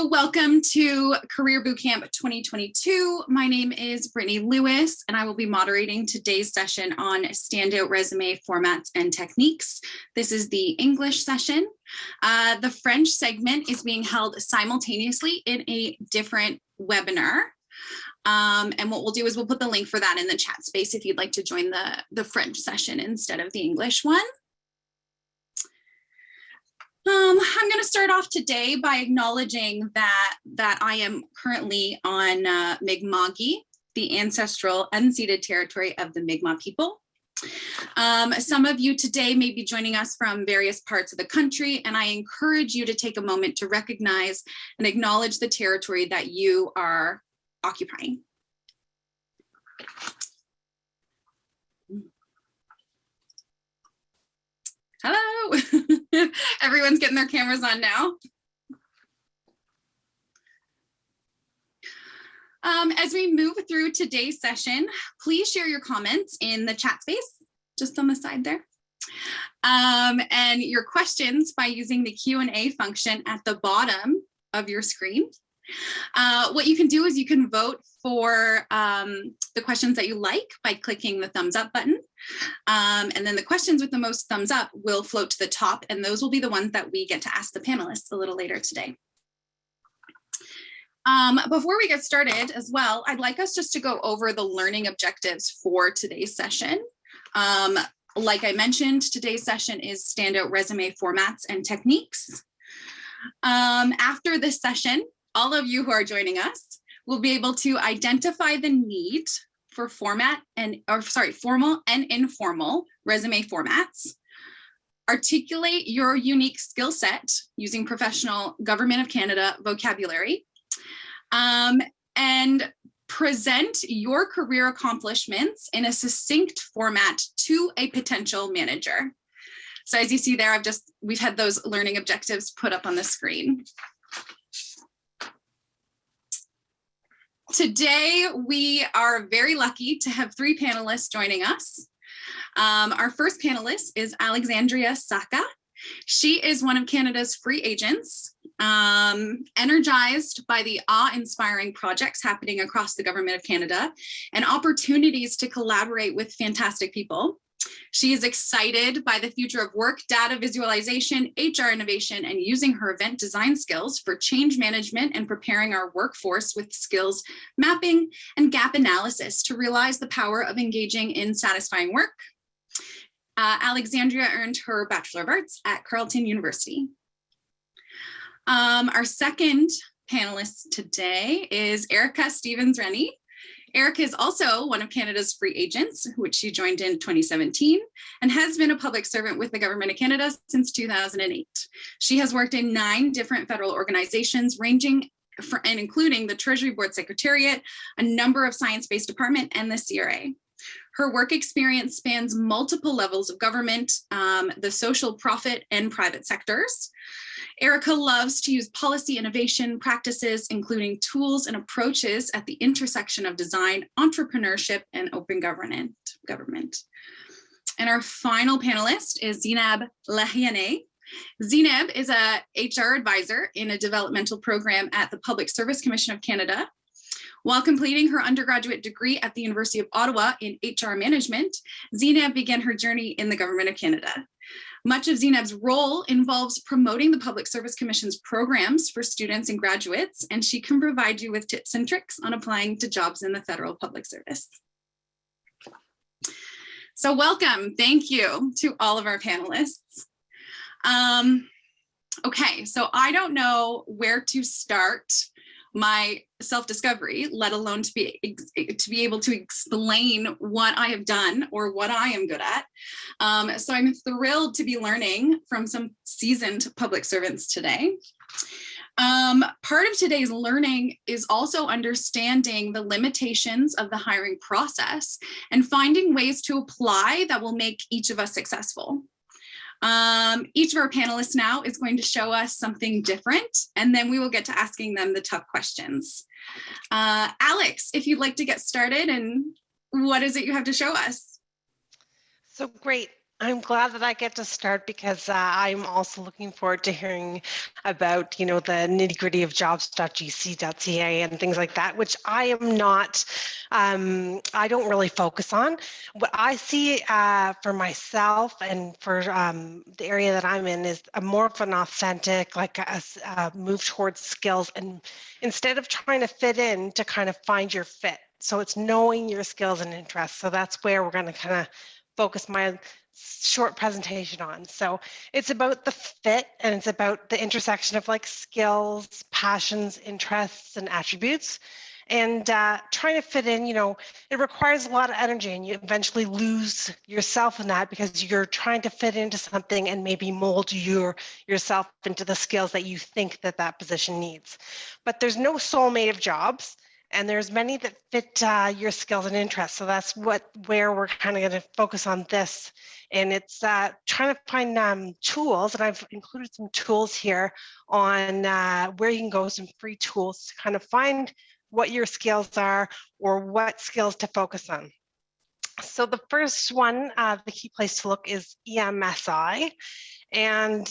So welcome to Career Bootcamp 2022. My name is Brittaney Lewis, and I will be moderating today's session on standout resume formats and techniques. This is the English session. The French segment is being held simultaneously in a different webinar. And what we'll do is we'll put the link for that in the chat space if you'd like to join the French session instead of the English one. I'm going to start off today by acknowledging that I am currently on Mi'kma'ki, the ancestral unceded territory of the Mi'kmaq people. Some of you today may be joining us from various parts of the country, and I encourage you to take a moment to recognize and acknowledge the territory that you are occupying. Hello, everyone's getting their cameras on now. As we move through today's session, please share your comments in the chat space, just on the side there. And your questions by using the Q&A function at the bottom of your screen. What you can do is you can vote for the questions that you like by clicking the thumbs up button. And then the questions with the most thumbs up will float to the top, and those will be the ones that we get to ask the panelists a little later today. Before we get started as well, I'd like us just to go over the learning objectives for today's session. Like I mentioned, today's session is standout resume formats and techniques. After this session, all of you who are joining us will be able to identify the need for formal and informal resume formats, articulate your unique skill set using professional Government of Canada vocabulary, and present your career accomplishments in a succinct format to a potential manager. So as you see there, we've had those learning objectives put up on the screen. Today, we are very lucky to have three panelists joining us. Our first panelist is Alexandria Sacca. She is one of Canada's free agents, energized by the awe-inspiring projects happening across the Government of Canada and opportunities to collaborate with fantastic people. She is excited by the future of work, data visualization, HR innovation, and using her event design skills for change management and preparing our workforce with skills mapping and gap analysis to realize the power of engaging in satisfying work. Alexandria earned her Bachelor of Arts at Carleton University. Our second panelist today is Ericka Stephens-Rennie. Ericka is also one of Canada's free agents, which she joined in 2017, and has been a public servant with the Government of Canada since 2008. She has worked in 9 different federal organizations, ranging and including the Treasury Board Secretariat, a number of science-based department, and the CRA. Her work experience spans multiple levels of government, the social, profit, and private sectors. Ericka loves to use policy innovation practices, including tools and approaches at the intersection of design, entrepreneurship, and open government. And our final panelist is Zineb Lahyane. Zineb is a HR advisor in a developmental program at the Public Service Commission of Canada. While completing her undergraduate degree at the University of Ottawa in HR management, Zineb began her journey in the Government of Canada. Much of Zineb's role involves promoting the Public Service Commission's programs for students and graduates, and she can provide you with tips and tricks on applying to jobs in the federal public service. So welcome, thank you to all of our panelists. Okay, so I don't know where to start my self-discovery, let alone to be able to explain what I have done or what I am good at. So I'm thrilled to be learning from some seasoned public servants today. Part of today's learning is also understanding the limitations of the hiring process and finding ways to apply that will make each of us successful. Each of our panelists now is going to show us something different, and then we will get to asking them the tough questions. Alex, if you'd like to get started, and what is it you have to show us? So great. I'm glad that I get to start because I'm also looking forward to hearing about, the nitty-gritty of jobs.gc.ca and things like that, which I am not, I don't really focus on. What I see for myself and for the area that I'm in is a more of an authentic, like a move towards skills, and instead of trying to fit in, to kind of find your fit. So it's knowing your skills and interests. So that's where we're going to kind of focus my short presentation on. So it's about the fit, and it's about the intersection of like skills, passions, interests, and attributes. And trying to fit in, it requires a lot of energy, and you eventually lose yourself in that because you're trying to fit into something and maybe mold yourself into the skills that you think that position needs. But there's no soulmate of jobs, and there's many that fit your skills and interests. So that's where we're kind of going to focus on this. And it's trying to find tools, and I've included some tools here on where you can go, some free tools to kind of find what your skills are or what skills to focus on. So the first one, the key place to look is EMSI. And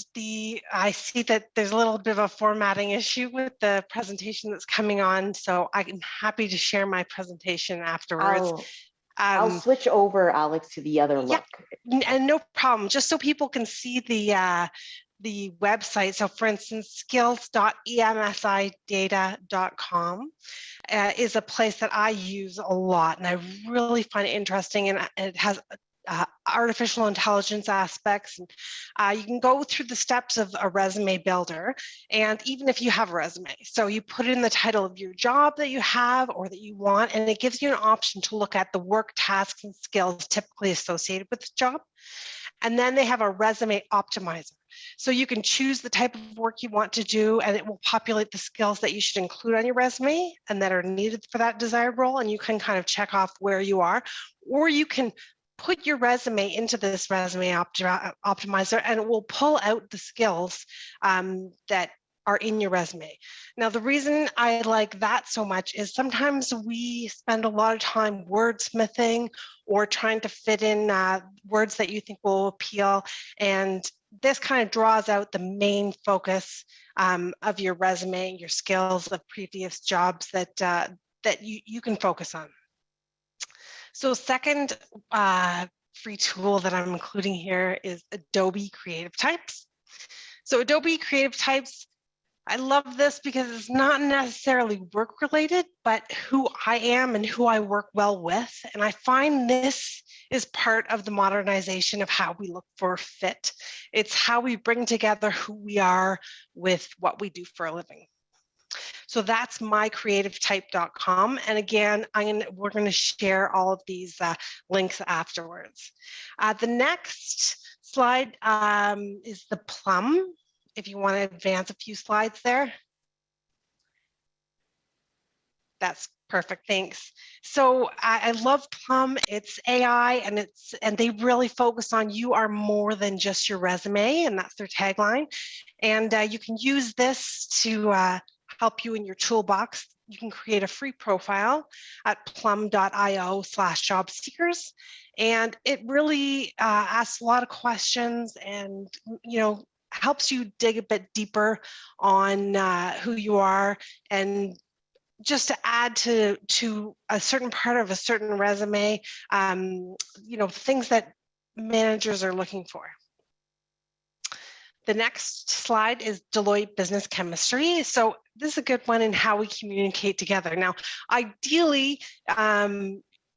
I see that there's a little bit of a formatting issue with the presentation that's coming on, so I'm happy to share my presentation afterwards. I'll switch over, Alex, to the other look. Yeah, and no problem. Just so people can see the website. So for instance, skills.emsidata.com is a place that I use a lot, and I really find it interesting, and it has artificial intelligence aspects. And you can go through the steps of a resume builder, and even if you have a resume, so you put in the title of your job that you have or that you want, and it gives you an option to look at the work, tasks, and skills typically associated with the job. And then they have a resume optimizer. So you can choose the type of work you want to do, and it will populate the skills that you should include on your resume and that are needed for that desired role. And you can kind of check off where you are, or you can put your resume into this resume optimizer, and it will pull out the skills that are in your resume. Now, the reason I like that so much is sometimes we spend a lot of time wordsmithing or trying to fit in words that you think will appeal, and this kind of draws out the main focus of your resume, your skills of previous jobs that you can focus on. So second free tool that I'm including here is Adobe Creative Types. So Adobe Creative Types, I love this because it's not necessarily work related, but who I am and who I work well with. And I find this is part of the modernization of how we look for fit. It's how we bring together who we are with what we do for a living. So that's mycreativetype.com. And again, we're going to share all of these links afterwards. The next slide is the Plum, if you want to advance a few slides there. That's perfect, thanks. So I love Plum. It's AI, and they really focus on you are more than just your resume, and that's their tagline. And you can use this to help you in your toolbox. You can create a free profile at plum.io/job seekers. And it really asks a lot of questions and, helps you dig a bit deeper on who you are, and just to add to a certain part of a certain resume, things that managers are looking for. The next slide is Deloitte Business Chemistry. So this is a good one in how we communicate together. Now, ideally,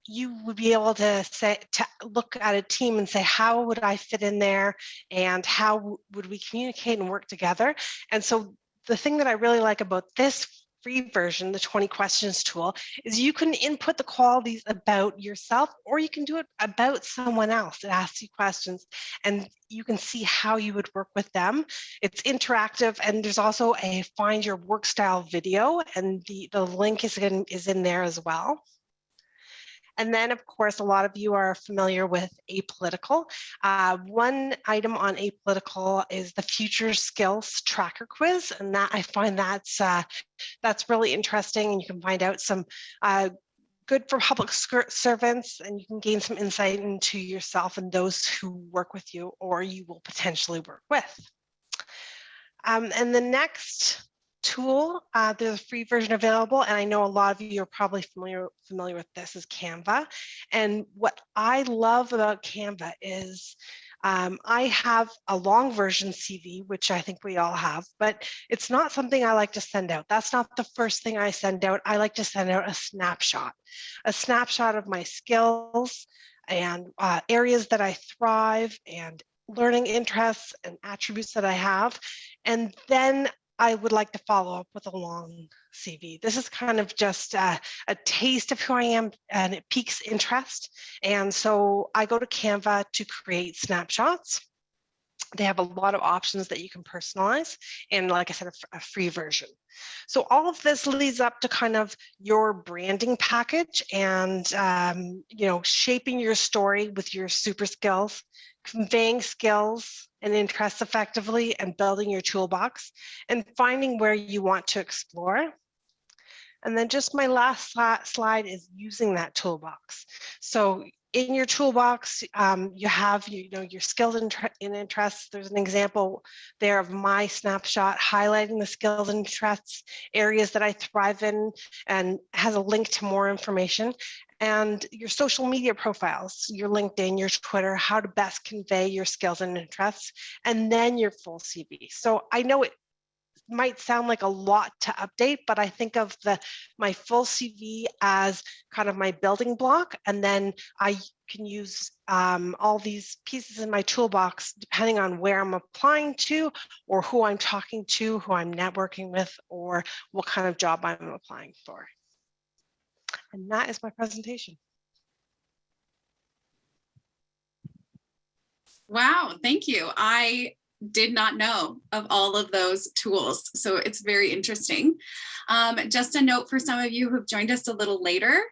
you would be able to look at a team and say, how would I fit in there, and how would we communicate and work together? And so the thing that I really like about this free version, the 20 questions tool, is you can input the qualities about yourself, or you can do it about someone else. It asks you questions, and you can see how you would work with them. It's interactive, and there's also a find your work style video, and the link is in there as well. And then, of course, a lot of you are familiar with Apolitical. One item on Apolitical is the Future Skills Tracker Quiz, and that I find that's really interesting, and you can find out some good for public servants, and you can gain some insight into yourself and those who work with you or you will potentially work with. And the next tool, there's a free version available, and I know a lot of you are probably familiar with this, is Canva. And what I love about Canva is I have a long version CV, which I think we all have, but it's not something I like to send out. That's not the first thing I send out. I like to send out a snapshot of my skills and areas that I thrive and learning interests and attributes that I have. And then I would like to follow up with a long CV. This is kind of just a taste of who I am, and it piques interest. And so I go to Canva to create snapshots. They have a lot of options that you can personalize, and like I said, a free version. So all of this leads up to kind of your branding package and shaping your story with your super skills, conveying skills and interests effectively, and building your toolbox, and finding where you want to explore. And then just my last slide is using that toolbox. So in your toolbox, you have your skills and interests. There's an example there of my snapshot highlighting the skills and interests, areas that I thrive in, and has a link to more information. And your social media profiles, your LinkedIn, your Twitter, how to best convey your skills and interests, and then your full CV. So I know it might sound like a lot to update, but I think of my full CV as kind of my building block, and then I can use all these pieces in my toolbox depending on where I'm applying to, or who I'm talking to, who I'm networking with, or what kind of job I'm applying for. And that is my presentation. Wow, thank you. I did not know of all of those tools, so it's very interesting. Just a note for some of you who've joined us a little later,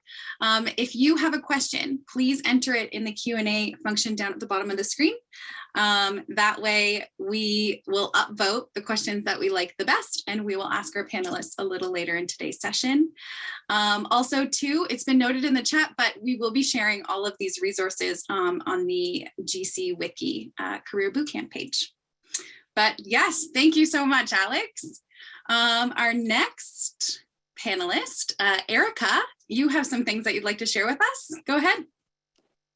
if you have a question, please enter it in the Q&A function down at the bottom of the screen. That way we will upvote the questions that we like the best, and we will ask our panelists a little later in today's session. Also too, it's been noted in the chat, but we will be sharing all of these resources on the GC Wiki Career Bootcamp page. But yes, thank you so much, Alex. Our next panelist, Ericka, you have some things that you'd like to share with us. Go ahead.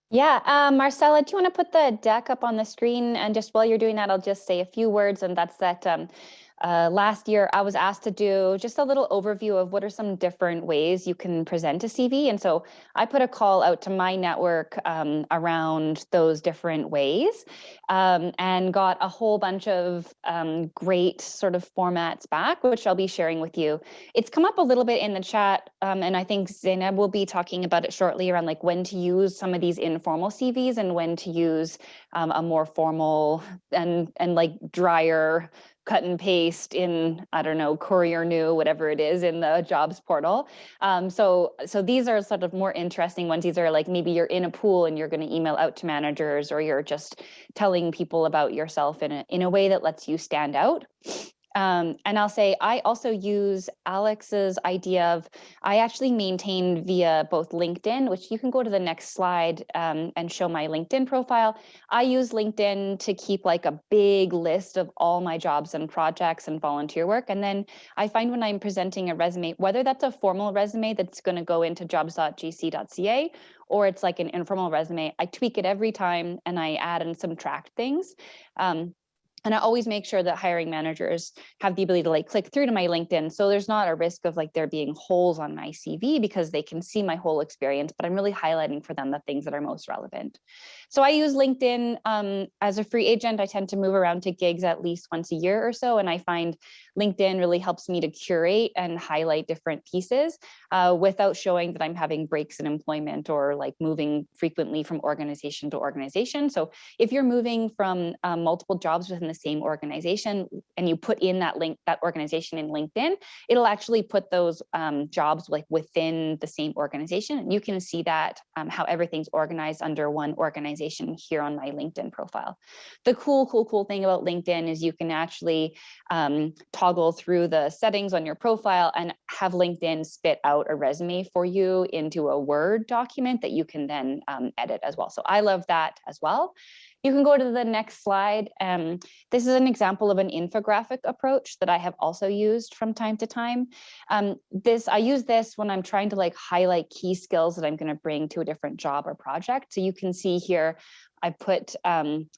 Yeah, Marcella, do you want to put the deck up on the screen? And just while you're doing that, I'll just say a few words, and that's that last year I was asked to do just a little overview of what are some different ways you can present a CV. And so I put a call out to my network around those different ways and got a whole bunch of great sort of formats back, which I'll be sharing with you. It's come up a little bit in the chat, and I think Zineb will be talking about it shortly around like when to use some of these informal CVs and when to use a more formal and like drier cut and paste in, I don't know, Courier New, whatever it is in the jobs portal. So these are sort of more interesting ones. These are like maybe you're in a pool and you're going to email out to managers, or you're just telling people about yourself in a way that lets you stand out. And I'll say I also use Alex's idea of, I actually maintain via both LinkedIn, which you can go to the next slide and show my LinkedIn profile. I use LinkedIn to keep like a big list of all my jobs and projects and volunteer work. And then I find when I'm presenting a resume, whether that's a formal resume that's going to go into jobs.gc.ca, or it's like an informal resume, I tweak it every time and I add and subtract things. And I always make sure that hiring managers have the ability to like click through to my LinkedIn. So there's not a risk of like there being holes on my CV because they can see my whole experience, but I'm really highlighting for them the things that are most relevant. So I use LinkedIn as a free agent. I tend to move around to gigs at least once a year or so. And I find LinkedIn really helps me to curate and highlight different pieces without showing that I'm having breaks in employment or like moving frequently from organization to organization. So if you're moving from multiple jobs within the same organization and you put in that link, that organization in LinkedIn, it'll actually put those jobs like within the same organization. And you can see that how everything's organized under one organization here on my LinkedIn profile. The cool thing about LinkedIn is you can actually toggle through the settings on your profile and have LinkedIn spit out a resume for you into a Word document that you can then edit as well. So I love that as well. You can go to the next slide. This is an example of an infographic approach that I have also used from time to time. I use this when I'm trying to like highlight key skills that I'm going to bring to a different job or project. So you can see here, I put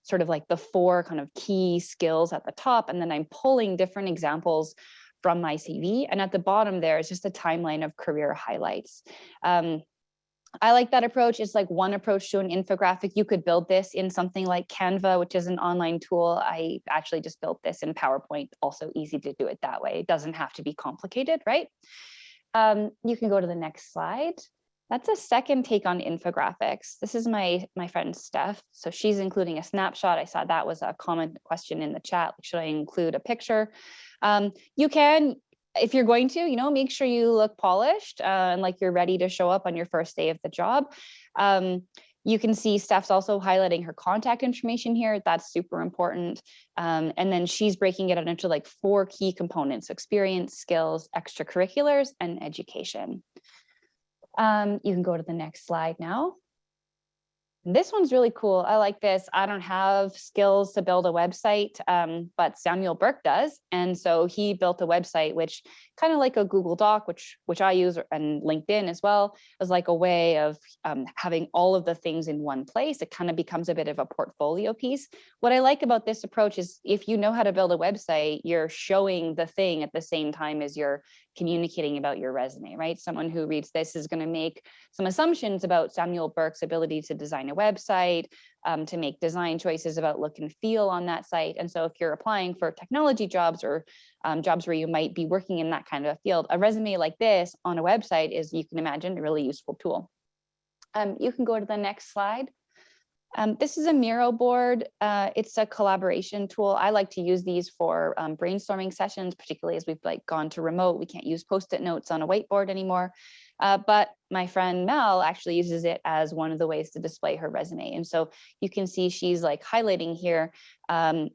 sort of like the 4 kind of key skills at the top, and then I'm pulling different examples from my CV. And at the bottom there is just a timeline of career highlights. I like that approach. It's like one approach to an infographic. You could build this in something like Canva, which is an online tool. I actually just built this in PowerPoint. Also easy to do it that way. It doesn't have to be complicated, right? You can go to the next slide. That's a second take on infographics. This is my friend Steph. So she's including a snapshot. I saw that was a common question in the chat. Should I include a picture? You can, if you're going to, make sure you look polished and like you're ready to show up on your first day of the job. You can see Steph's also highlighting her contact information here. That's super important. And then she's breaking it into like 4 key components: experience, skills, extracurriculars, and education. You can go to the next slide now. This one's really cool. I like this. I don't have skills to build a website, but Samuel Burke does. And so he built a website, which kind of like a Google Doc, which I use, and LinkedIn as well, as like a way of having all of the things in one place. It kind of becomes a bit of a portfolio piece. What I like about this approach is if you know how to build a website, you're showing the thing at the same time as you're communicating about your resume, right? Someone who reads this is going to make some assumptions about Samuel Burke's ability to design a website, to make design choices about look and feel on that site. And so if you're applying for technology jobs or jobs where you might be working in that kind of a field, a resume like this on a website is, you can imagine, a really useful tool. You can go to the next slide. This is a Miro board. It's a collaboration tool. I like to use these for brainstorming sessions, particularly as we've like gone to remote. We can't use Post-it notes on a whiteboard anymore. But my friend Mel actually uses it as one of the ways to display her resume. And so you can see she's like highlighting here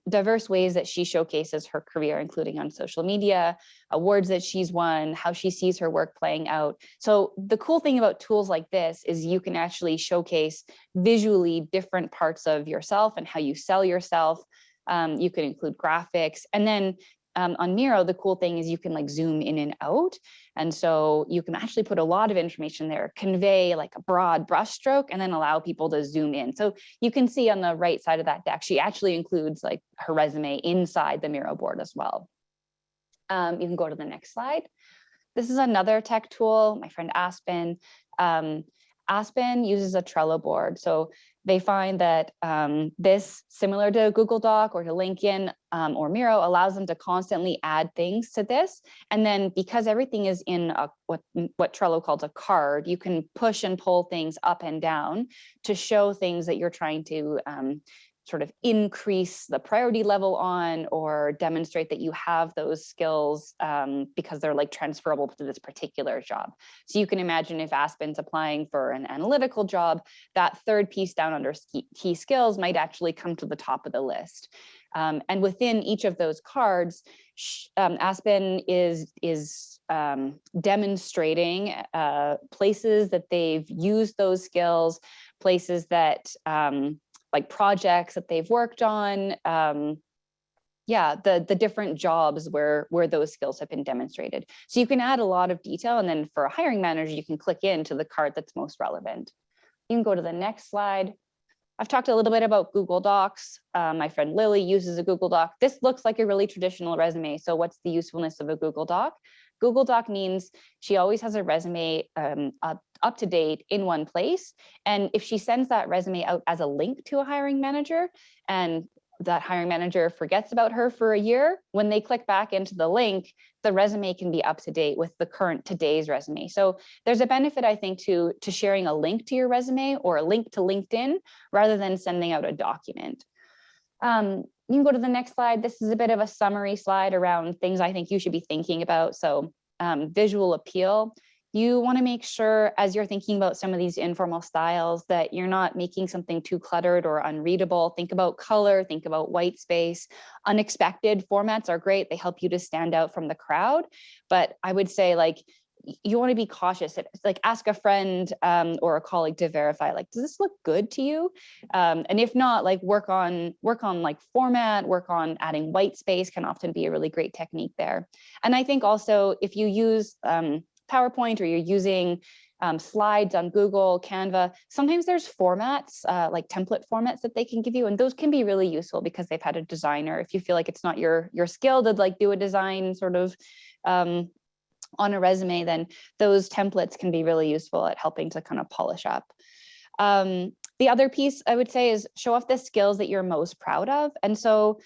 diverse ways that she showcases her career, including on social media, awards that she's won, how she sees her work playing out. So the cool thing about tools like this is you can actually showcase visually different parts of yourself and how you sell yourself. You can include graphics. And then on Miro, the cool thing is you can like zoom in and out. And so you can actually put a lot of information there, convey like a broad brushstroke, and then allow people to zoom in. So you can see on the right side of that deck, she actually includes like her resume inside the Miro board as well. You can go to the next slide. This is another tech tool, my friend Aspen. Aspen uses a Trello board. So they find that this, similar to Google Doc or to LinkedIn or Miro, allows them to constantly add things to this. And then because everything is in what Trello calls a card, you can push and pull things up and down to show things that you're trying to sort of increase the priority level on, or demonstrate that you have those skills because they're like transferable to this particular job. So you can imagine if Aspen's applying for an analytical job, that third piece down under key skills might actually come to the top of the list. And within each of those cards, Aspen is demonstrating places that they've used those skills, places that like projects that they've worked on, the different jobs where those skills have been demonstrated. So you can add a lot of detail, and then for a hiring manager, you can click into the card that's most relevant. You can go to the next slide. I've talked a little bit about Google Docs. My friend Lily uses a Google Doc. This looks like a really traditional resume. So what's the usefulness of a Google Doc? Google Doc means she always has a resume up to date in one place. And if she sends that resume out as a link to a hiring manager, and that hiring manager forgets about her for a year, when they click back into the link, the resume can be up to date with the current today's resume. So there's a benefit, I think, to sharing a link to your resume or a link to LinkedIn rather than sending out a document. You can go to the next slide. This is a bit of a summary slide around things I think you should be thinking about. So visual appeal. you want to make sure as you're thinking about some of these informal styles that you're not making something too cluttered or unreadable. Think about color, think about white space. Unexpected formats are great. They help you to stand out from the crowd. But I would say, like, you want to be cautious. Like, ask a friend or a colleague to verify, like, does this look good to you? And if not, like, work on like format, work on adding white space can often be a really great technique there. And I think also if you use PowerPoint, or you're using slides on Google, Canva, sometimes there's formats, like template formats that they can give you. And those can be really useful because they've had a designer. If you feel like it's not your skill to like do a design sort of on a resume, then those templates can be really useful at helping to kind of polish up. The other piece I would say is show off the skills that you're most proud of. And so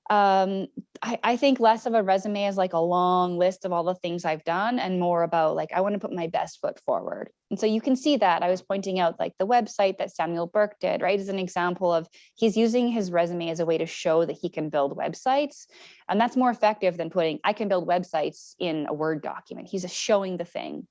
I think less of a resume is like a long list of all the things I've done, and more about like, I want to put my best foot forward. And so you can see that I was pointing out like the website that Samuel Burke did, right, is an example of he's using his resume as a way to show that he can build websites. And that's more effective than putting, I can build websites in a Word document. He's just showing the thing.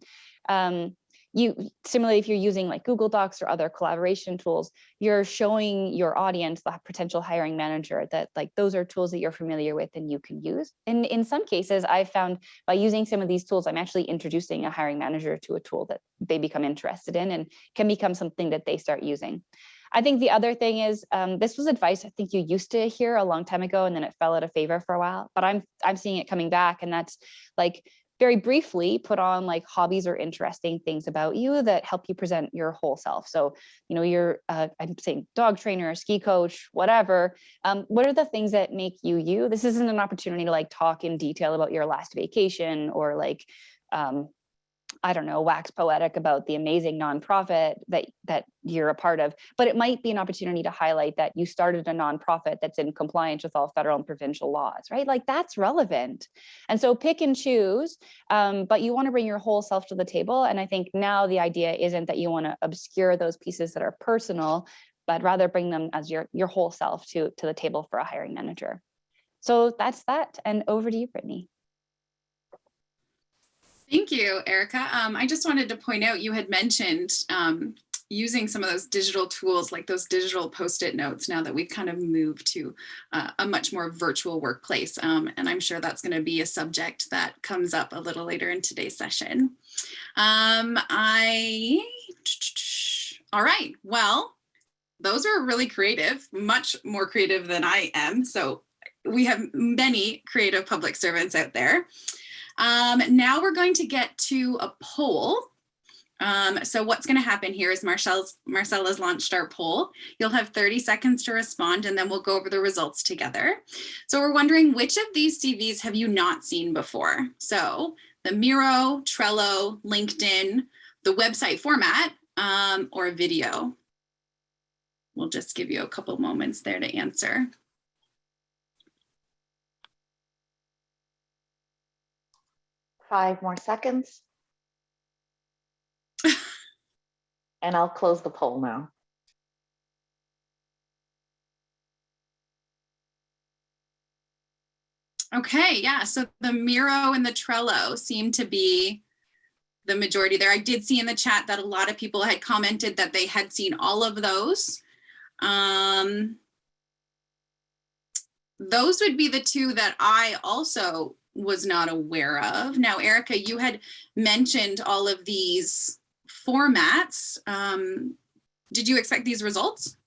Similarly, if you're using like Google Docs or other collaboration tools, you're showing your audience, the potential hiring manager, that like those are tools that you're familiar with and you can use. And in some cases, I've found by using some of these tools, I'm actually introducing a hiring manager to a tool that they become interested in and can become something that they start using. I think the other thing is, this was advice I think you used to hear a long time ago, and then it fell out of favor for a while, but I'm seeing it coming back. And that's like, very briefly put on like hobbies or interesting things about you that help you present your whole self. So, you know, you're, I'm saying dog trainer, ski coach, whatever. What are the things that make you you? This isn't an opportunity to like talk in detail about your last vacation or like, I don't know, wax poetic about the amazing nonprofit that you're a part of, but it might be an opportunity to highlight that you started a nonprofit that's in compliance with all federal and provincial laws, right? Like that's relevant. And so pick and choose, but you want to bring your whole self to the table. And I think now the idea isn't that you want to obscure those pieces that are personal, but rather bring them as your whole self to the table for a hiring manager. So that's that. And over to you, Brittaney. Thank you, Ericka. I just wanted to point out, you had mentioned using some of those digital tools, like those digital Post-it notes, now that we've kind of moved to a much more virtual workplace. And I'm sure that's going to be a subject that comes up a little later in today's session. All right, well, those are really creative, much more creative than I am. So we have many creative public servants out there. Now we're going to get to a poll. So what's going to happen here is Marcella's launched our poll. You'll have 30 seconds to respond, and then we'll go over the results together. So we're wondering, which of these CVs have you not seen before? So the Miro, Trello, LinkedIn, the website format, or video. We'll just give you a couple moments there to answer. Five more seconds. And I'll close the poll now. Okay, yeah, so the Miro and the Trello seem to be the majority there. I did see in the chat that a lot of people had commented that they had seen all of those. Those would be the two that I also was not aware of. Now, Ericka, you had mentioned all of these formats. Did you expect these results?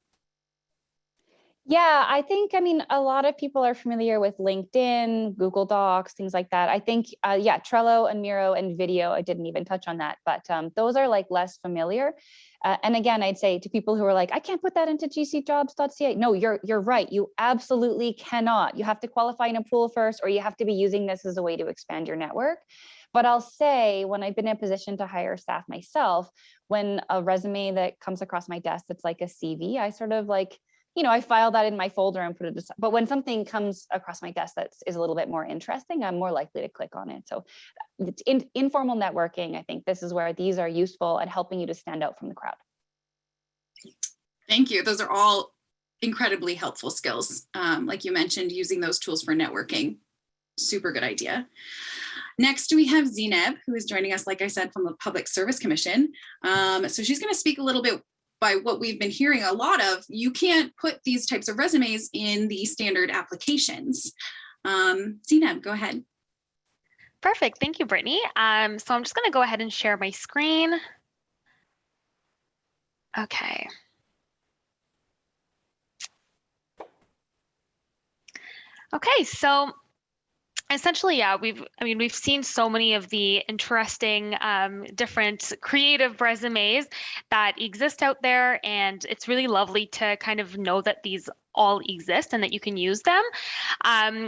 Yeah, I think, I mean, a lot of people are familiar with LinkedIn, Google Docs, things like that. I think, yeah, Trello and Miro and video, I didn't even touch on that, but those are like less familiar. And again, I'd say to people who are like, I can't put that into gcjobs.ca. No, you're right. You absolutely cannot. You have to qualify in a pool first, or you have to be using this as a way to expand your network. But I'll say, when I've been in a position to hire staff myself, when a resume that comes across my desk that's like a CV, I sort of like, you know, I file that in my folder and put it aside. But when something comes across my desk that is a little bit more interesting, I'm more likely to click on it. So informal networking, I think this is where these are useful at helping you to stand out from the crowd. Thank you. Those are all incredibly helpful skills. Like you mentioned, using those tools for networking, super good idea. Next, we have Zineb, who is joining us, like I said, from the Public Service Commission. So she's going to speak a little bit by what we've been hearing a lot of. You can't put these types of resumes in the standard applications. Zineb, go ahead. Perfect. Thank you, Brittany. So I'm just going to go ahead and share my screen. Okay. Okay, so essentially, yeah, we've seen so many of the interesting, different creative resumes that exist out there, and it's really lovely to kind of know that these all exist and that you can use them.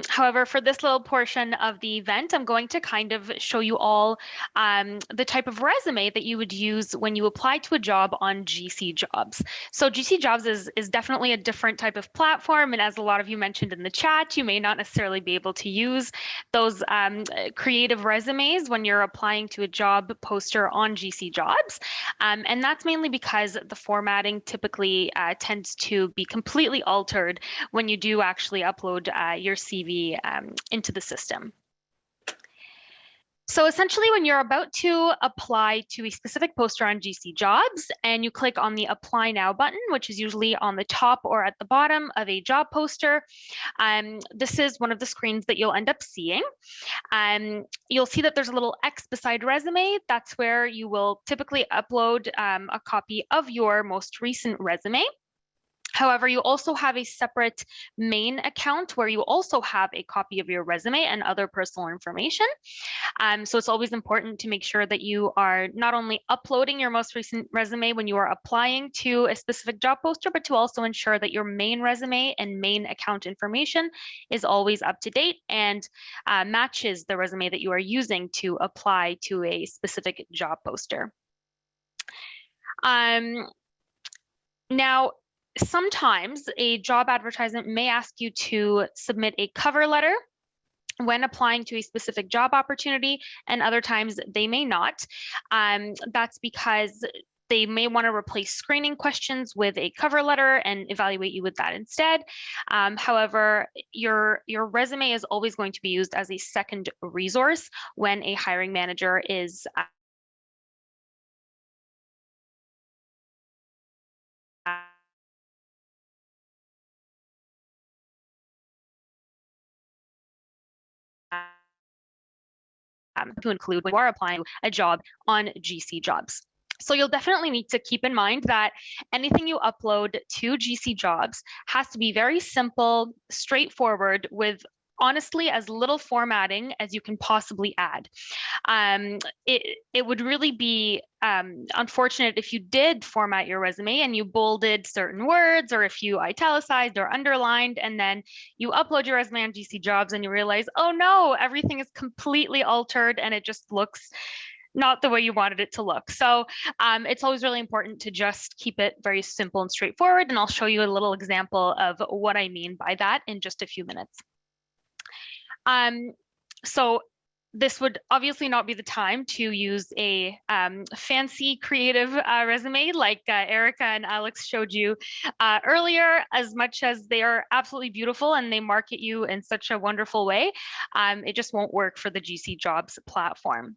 However, for this little portion of the event, I'm going to kind of show you all the type of resume that you would use when you apply to a job on GC Jobs. So GC Jobs is definitely a different type of platform, and as a lot of you mentioned in the chat, you may not necessarily be able to use those creative resumes when you're applying to a job poster on GC Jobs. And that's mainly because the formatting typically tends to be completely altered when you do actually upload your CV into the system. So essentially, when you're about to apply to a specific poster on GC Jobs and you click on the Apply Now button, which is usually on the top or at the bottom of a job poster, this is one of the screens that you'll end up seeing. You'll see that there's a little X beside resume. That's where you will typically upload a copy of your most recent resume. However, you also have a separate main account where you also have a copy of your resume and other personal information. So it's always important to make sure that you are not only uploading your most recent resume when you are applying to a specific job poster, but to also ensure that your main resume and main account information is always up to date and matches the resume that you are using to apply to a specific job poster. Now, sometimes a job advertisement may ask you to submit a cover letter when applying to a specific job opportunity, and other times they may not. That's because they may want to replace screening questions with a cover letter and evaluate you with that instead. However, your resume is always going to be used as a second resource when a hiring manager is to include when you are applying a job on GC Jobs. So you'll definitely need to keep in mind that anything you upload to GC Jobs has to be very simple, straightforward, with honestly as little formatting as you can possibly add. It would really be unfortunate if you did format your resume and you bolded certain words, or if you italicized or underlined, and then you upload your resume on GC Jobs and you realize, oh no, everything is completely altered and it just looks not the way you wanted it to look. So it's always really important to just keep it very simple and straightforward. And I'll show you a little example of what I mean by that in just a few minutes. So this would obviously not be the time to use a fancy creative resume like Ericka and Alex showed you earlier, as much as they are absolutely beautiful and they market you in such a wonderful way. It just won't work for the GC Jobs platform.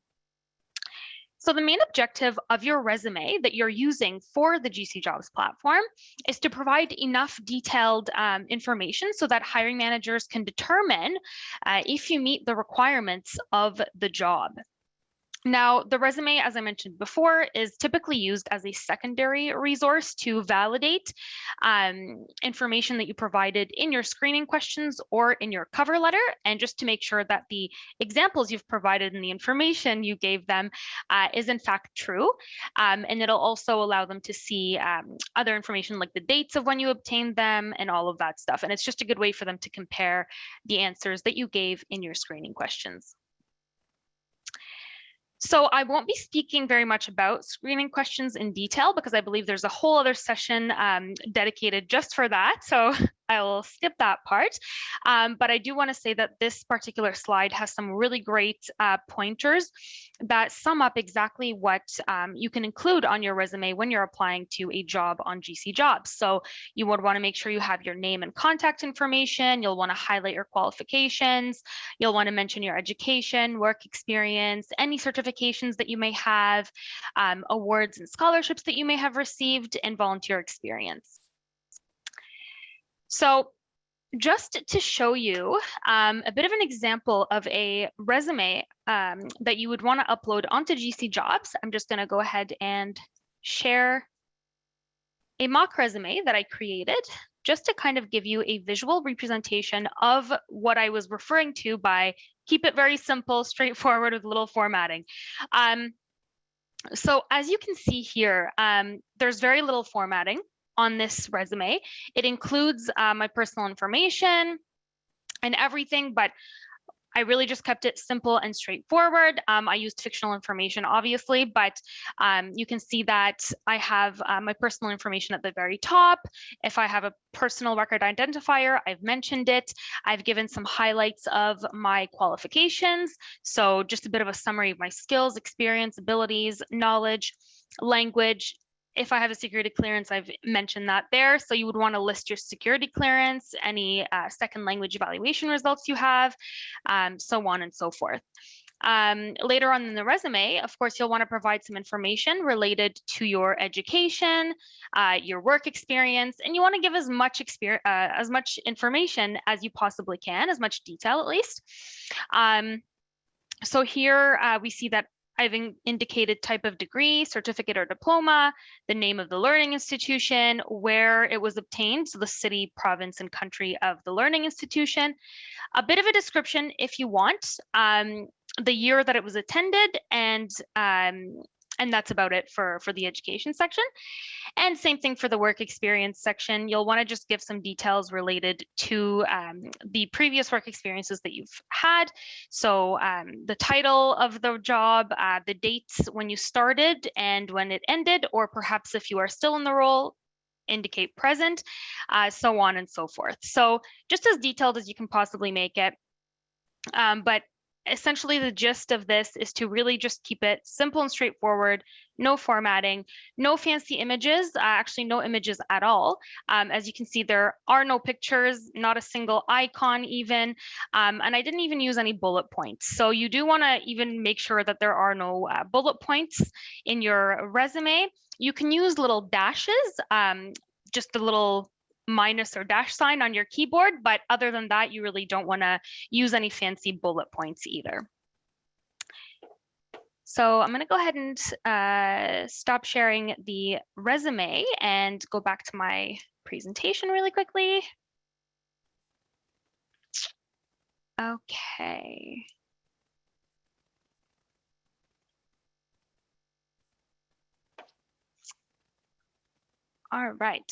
So the main objective of your resume that you're using for the GC Jobs platform is to provide enough detailed information so that hiring managers can determine if you meet the requirements of the job. Now, the resume, as I mentioned before, is typically used as a secondary resource to validate information that you provided in your screening questions or in your cover letter, and just to make sure that the examples you've provided and the information you gave them is in fact true. And it'll also allow them to see other information like the dates of when you obtained them and all of that stuff. And it's just a good way for them to compare the answers that you gave in your screening questions. So I won't be speaking very much about screening questions in detail because I believe there's a whole other session dedicated just for that. So I will skip that part. But I do want to say that this particular slide has some really great pointers that sum up exactly what you can include on your resume when you're applying to a job on GC Jobs. So you would want to make sure you have your name and contact information. You'll want to highlight your qualifications. You'll want to mention your education, work experience, any certifications that you may have, awards and scholarships that you may have received, and volunteer experience. So just to show you a bit of an example of a resume that you would want to upload onto GC Jobs, I'm just going to go ahead and share a mock resume that I created just to kind of give you a visual representation of what I was referring to by keep it very simple, straightforward with little formatting. So as you can see here, there's very little formatting on this resume. It includes my personal information and everything, but I really just kept it simple and straightforward. I used fictional information, obviously, but you can see that I have my personal information at the very top. If I have a personal record identifier, I've mentioned it. I've given some highlights of my qualifications. So just a bit of a summary of my skills, experience, abilities, knowledge, language. If I have a security clearance, I've mentioned that there. So you would want to list your security clearance, any second language evaluation results you have, so on and so forth. Later on in the resume, of course, you'll want to provide some information related to your education, your work experience, and you want to give as much information as you possibly can, as much detail at least. So here we see that I've indicated type of degree, certificate or diploma, the name of the learning institution, where it was obtained, so the city, province, and country of the learning institution. A bit of a description if you want, the year that it was attended, and that's about it for the education section. And same thing for the work experience section. You'll want to just give some details related to the previous work experiences that you've had. So the title of the job, the dates when you started and when it ended, or perhaps if you are still in the role, indicate present, so on and so forth. So just as detailed as you can possibly make it. But essentially, the gist of this is to really just keep it simple and straightforward, no formatting, no fancy images, actually no images at all. As you can see, there are no pictures, not a single icon even, and I didn't even use any bullet points. So you do want to even make sure that there are no bullet points in your resume. You can use little dashes, just a little minus or dash sign on your keyboard, but other than that, you really don't want to use any fancy bullet points either. So I'm going to go ahead and stop sharing the resume and go back to my presentation really quickly. Okay. All right.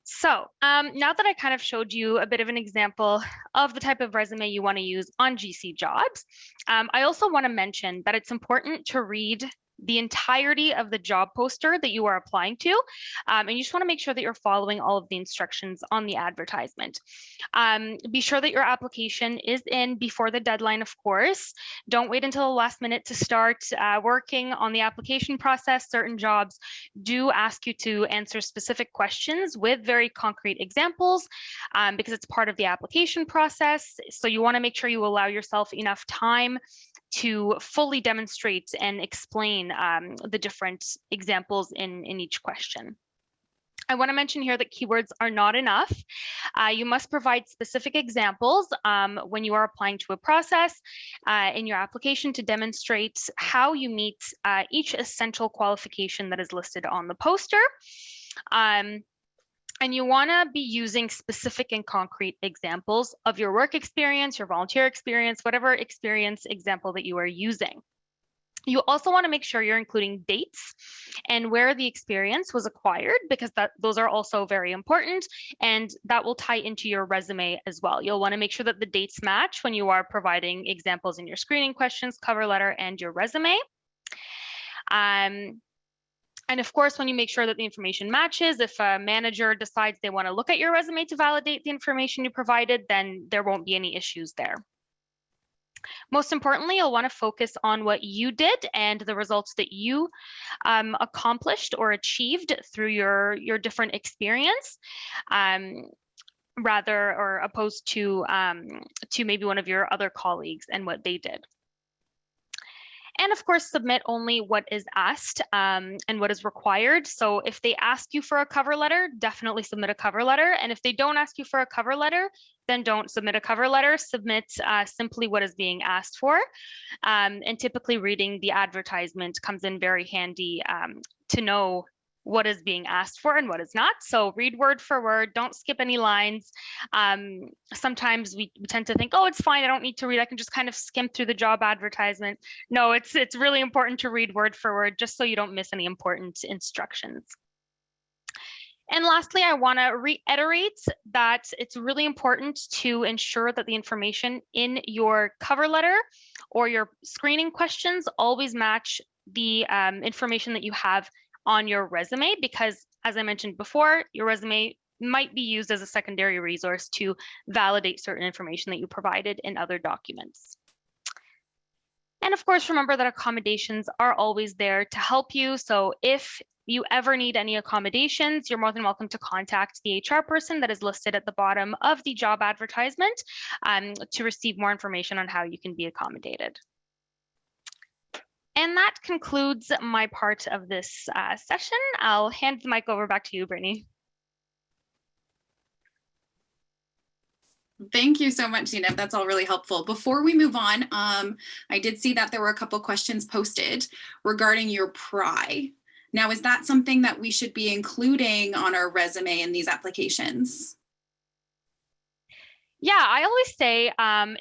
So now that I kind of showed you a bit of an example of the type of resume you want to use on GC Jobs, I also want to mention that it's important to read the entirety of the job poster that you are applying to. And you just want to make sure that you're following all of the instructions on the advertisement. Be sure that your application is in before the deadline, of course. Don't wait until the last minute to start working on the application process. Certain jobs do ask you to answer specific questions with very concrete examples because it's part of the application process. So you want to make sure you allow yourself enough time to fully demonstrate and explain the different examples in each question. I want to mention here that keywords are not enough. You must provide specific examples when you are applying to a process in your application to demonstrate how you meet each essential qualification that is listed on the poster. And you want to be using specific and concrete examples of your work experience, your volunteer experience, whatever experience example that you are using. You also want to make sure you're including dates and where the experience was acquired, because those are also very important, and that will tie into your resume as well. You'll want to make sure that the dates match when you are providing examples in your screening questions, cover letter, and your resume. And of course, when you make sure that the information matches, if a manager decides they want to look at your resume to validate the information you provided, then there won't be any issues there. Most importantly, you'll want to focus on what you did and the results that you accomplished or achieved through your different experience, rather or opposed to maybe one of your other colleagues and what they did. And of course, submit only what is asked and what is required. So if they ask you for a cover letter, definitely submit a cover letter. And if they don't ask you for a cover letter, then don't submit a cover letter. Submit simply what is being asked for. And typically reading the advertisement comes in very handy to know what is being asked for and what is not. So read word for word, don't skip any lines. Sometimes we tend to think, oh, it's fine, I don't need to read, I can just kind of skim through the job advertisement. No, it's really important to read word for word just so you don't miss any important instructions. And lastly, I want to reiterate that it's really important to ensure that the information in your cover letter or your screening questions always match the information that you have on your resume, because as I mentioned before, your resume might be used as a secondary resource to validate certain information that you provided in other documents. And of course, remember that accommodations are always there to help you. So if you ever need any accommodations, you're more than welcome to contact the HR person that is listed at the bottom of the job advertisement to receive more information on how you can be accommodated. And that concludes my part of this session. I'll hand the mic over back to you, Brittaney. Thank you so much, Zineb. That's all really helpful. Before we move on, I did see that there were a couple questions posted regarding your PRI. Now, is that something that we should be including on our resume in these applications? Yeah, I always say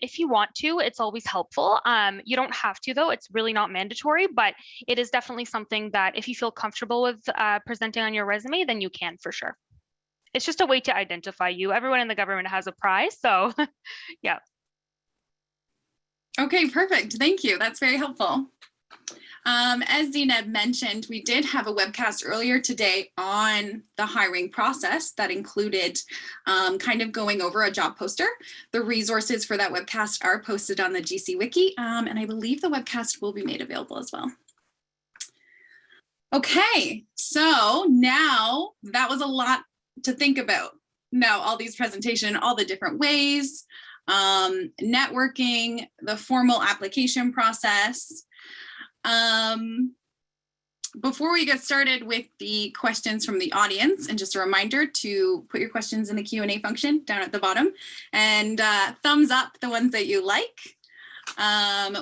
if you want to, it's always helpful. You don't have to, though. It's really not mandatory, but it is definitely something that if you feel comfortable with presenting on your resume, then you can for sure. It's just a way to identify you. Everyone in the government has a PRI, so yeah. Okay, perfect. Thank you. That's very helpful. As Zineb mentioned, we did have a webcast earlier today on the hiring process that included kind of going over a job poster. The resources for that webcast are posted on the GC Wiki, and I believe the webcast will be made available as well. Okay, so now that was a lot to think about. Now, all these presentation, all the different ways, networking, the formal application process. Before we get started with the questions from the audience, and just a reminder to put your questions in the Q&A function down at the bottom and thumbs up the ones that you like.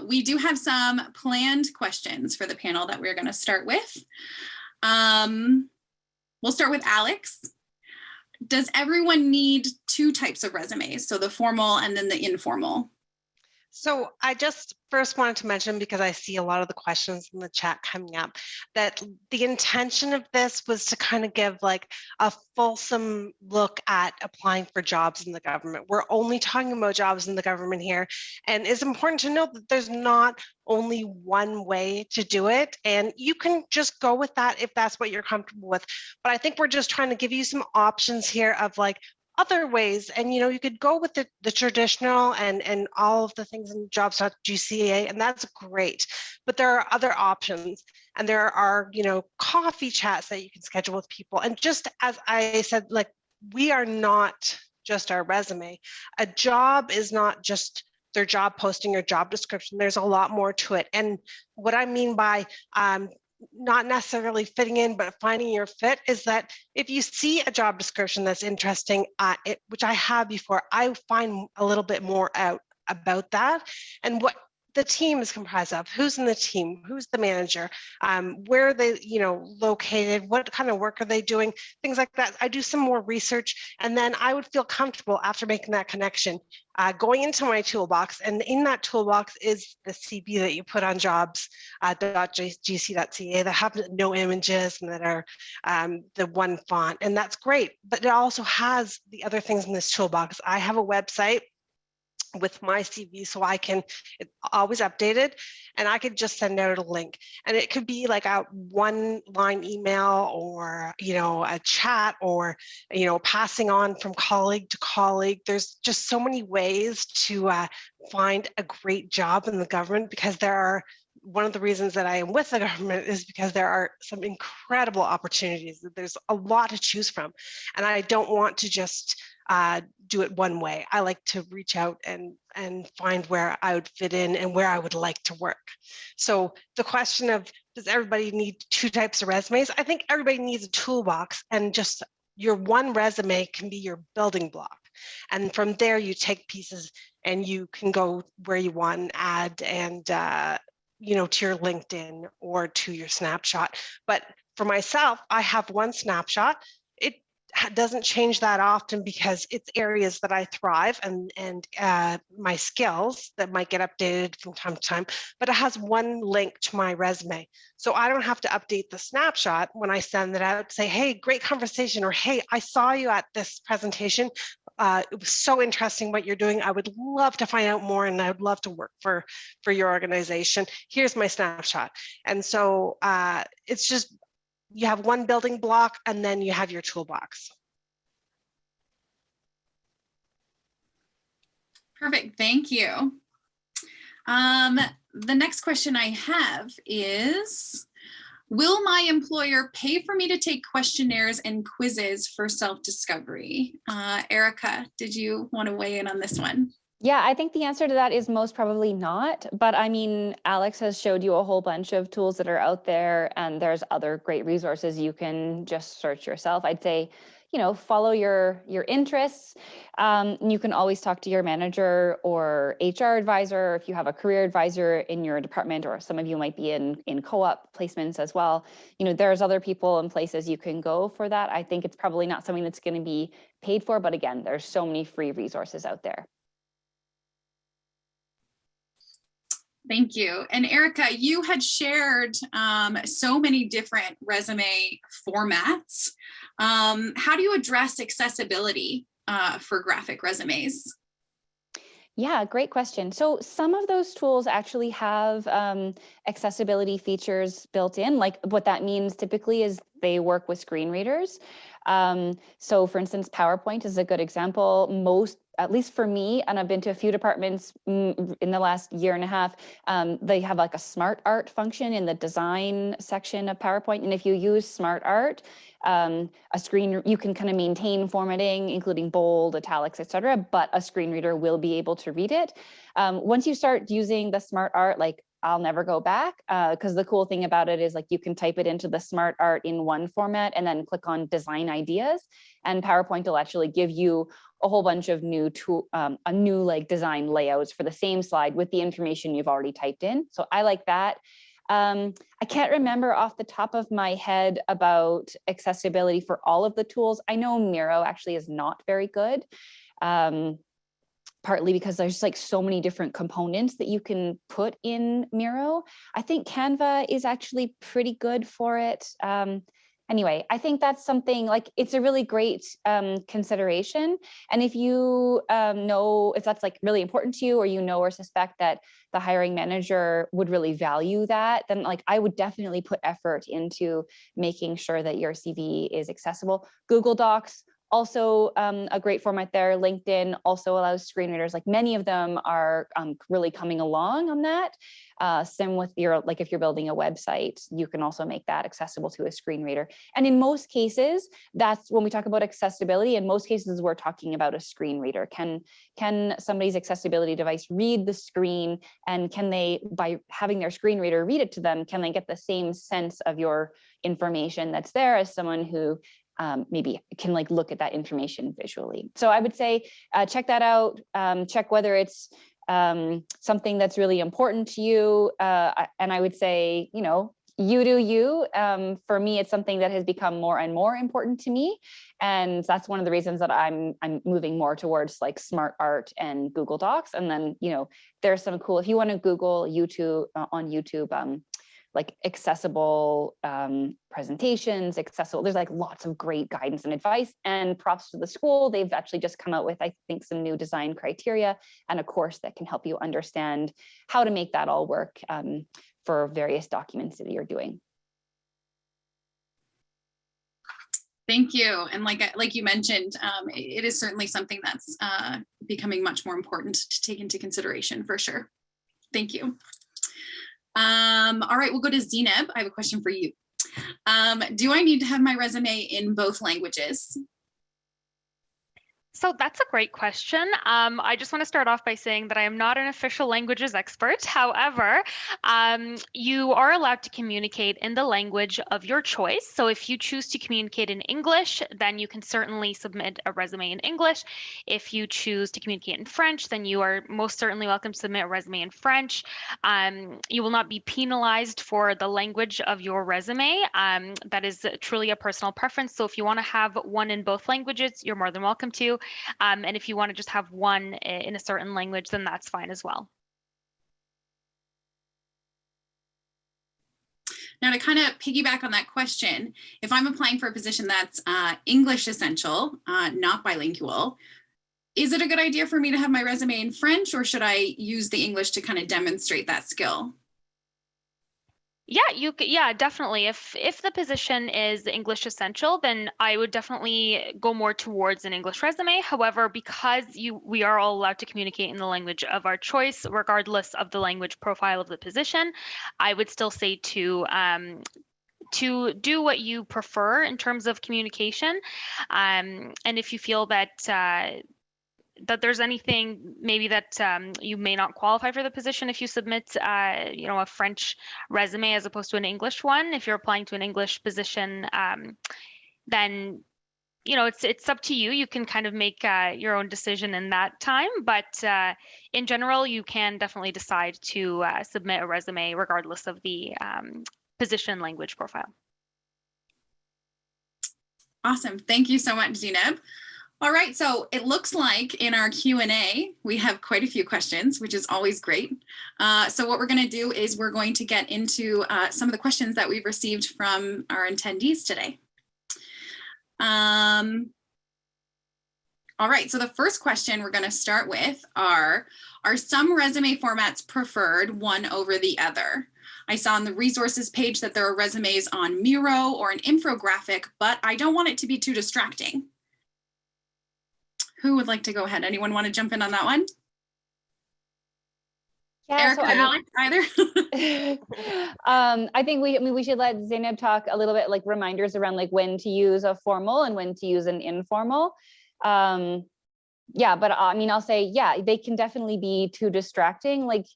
We do have some planned questions for the panel that we're going to start with. We'll start with Alex. Does everyone need two types of resumes? So the formal and then the informal? So I just first wanted to mention, because I see a lot of the questions in the chat coming up, that the intention of this was to kind of give like a fulsome look at applying for jobs in the government. We're only talking about jobs in the government here. And it's important to note that there's not only one way to do it. And you can just go with that if that's what you're comfortable with. But I think we're just trying to give you some options here of like, other ways, and you know, you could go with the traditional and all of the things in jobs.gca, and that's great, but there are other options, and there are, you know, coffee chats that you can schedule with people. And just as I said, like, we are not just our resume. A job is not just their job posting or job description. There's a lot more to it. And what I mean by not necessarily fitting in, but finding your fit is that if you see a job description that's interesting, which I have before, I find a little bit more out about that and what the team is comprised of, who's in the team, who's the manager, where are they, you know, located, what kind of work are they doing, things like that. I do some more research, and then I would feel comfortable after making that connection, going into my toolbox, and in that toolbox is the CV that you put on jobs.gc.ca that have no images and that are the one font, and that's great. But it also has the other things in this toolbox. I have a website with my CV, so I can, it's always updated, and I could just send out a link, and it could be like a one-line email, or a chat, or passing on from colleague to colleague. There's just so many ways to find a great job in the government, because one of the reasons that I am with the government is because there are some incredible opportunities. There's a lot to choose from, and I don't want to just do it one way. I like to reach out and find where I would fit in and where I would like to work. So the question of, does everybody need 2 types of resumes? I think everybody needs a toolbox, and just your one resume can be your building block. And from there, you take pieces and you can go where you want and add, and to your LinkedIn or to your snapshot. But for myself, I have one snapshot. It doesn't change that often, because it's areas that I thrive, and my skills that might get updated from time to time, but it has one link to my resume. So I don't have to update the snapshot when I send it out, say, hey, great conversation, or hey, I saw you at this presentation. It was so interesting what you're doing. I would love to find out more, and I would love to work for your organization. Here's my snapshot. And so it's just, you have one building block, and then you have your toolbox. Perfect, thank you. The next question I have is, will my employer pay for me to take questionnaires and quizzes for self-discovery? Ericka, did you want to weigh in on this one? Yeah, I think the answer to that is most probably not. But I mean, Alex has showed you a whole bunch of tools that are out there, and there's other great resources you can just search yourself. I'd say, follow your interests. You can always talk to your manager or HR advisor, if you have a career advisor in your department, or some of you might be in co-op placements as well. There's other people and places you can go for that. I think it's probably not something that's going to be paid for, but again, there's so many free resources out there. Thank you. And Ericka, you had shared so many different resume formats. How do you address accessibility for graphic resumes? Yeah, great question. So some of those tools actually have accessibility features built in. Like, what that means typically is they work with screen readers. So for instance, PowerPoint is a good example. At least for me, and I've been to a few departments in the last year and a half, they have like a smart art function in the design section of PowerPoint. And if you use smart art, you can kind of maintain formatting, including bold, italics, etc. But a screen reader will be able to read it. Once you start using the smart art, like, I'll never go back, because the cool thing about it is, like, you can type it into the smart art in one format and then click on design ideas, and PowerPoint will actually give you a whole bunch of new design layouts for the same slide with the information you've already typed in. So I like that. I can't remember off the top of my head about accessibility for all of the tools. I know Miro actually is not very good. Partly because there's like so many different components that you can put in Miro. I think Canva is actually pretty good for it. Anyway, I think that's something, like, it's a really great consideration. And if you know if that's like really important to you, or or suspect that the hiring manager would really value that, then like I would definitely put effort into making sure that your CV is accessible. Google Docs, also a great format there. LinkedIn also allows screen readers. Like, many of them are really coming along on that. Same with if you're building a website, you can also make that accessible to a screen reader. And in most cases, that's when we talk about accessibility. In most cases, we're talking about a screen reader. Can somebody's accessibility device read the screen? And can they, by having their screen reader read it to them, can they get the same sense of your information that's there as someone who maybe can look at that information visually? So I would say check that out. Check whether it's something that's really important to you. And I would say, you do you. For me, it's something that has become more and more important to me. And that's one of the reasons that I'm moving more towards like smart art and Google Docs. And then, there's some cool, if you want to Google YouTube on YouTube, like accessible presentations, accessible, there's like lots of great guidance and advice, and props to the school. They've actually just come out with, I think, some new design criteria and a course that can help you understand how to make that all work for various documents that you're doing. Thank you. And like you mentioned, it is certainly something that's becoming much more important to take into consideration for sure. Thank you. All right, we'll go to Zineb. I have a question for you. Do I need to have my resume in both languages? So that's a great question. I just want to start off by saying that I am not an official languages expert. However, you are allowed to communicate in the language of your choice. So if you choose to communicate in English, then you can certainly submit a resume in English. If you choose to communicate in French, then you are most certainly welcome to submit a resume in French. You will not be penalized for the language of your resume. That is truly a personal preference. So if you want to have one in both languages, you're more than welcome to. And if you want to just have one in a certain language, then that's fine as well. Now, to kind of piggyback on that question, if I'm applying for a position that's English essential, not bilingual, is it a good idea for me to have my resume in French, or should I use the English to kind of demonstrate that skill? Yeah, definitely. If the position is English essential, then I would definitely go more towards an English resume. However, because we are all allowed to communicate in the language of our choice, regardless of the language profile of the position, I would still say to do what you prefer in terms of communication. And if you feel that that there's anything maybe that you may not qualify for the position if you submit a French resume as opposed to an English one. If you're applying to an English position, then it's up to you. You can kind of make your own decision in that time, but in general, you can definitely decide to submit a resume regardless of the position language profile. Awesome. Thank you so much, Zineb. All right, so it looks like in our Q&A, we have quite a few questions, which is always great. So what we're going to do is we're going to get into some of the questions that we've received from our attendees today. All right, so the first question we're going to start with are some resume formats preferred one over the other? I saw on the resources page that there are resumes on Miro or an infographic, but I don't want it to be too distracting. Who would like to go ahead? Anyone want to jump in on that one? Yeah, Ericka, Alex, either? I think we should let Zineb talk a little bit, like reminders around like when to use a formal and when to use an informal. Yeah, but I mean, I'll say, yeah, they can definitely be too distracting. Like,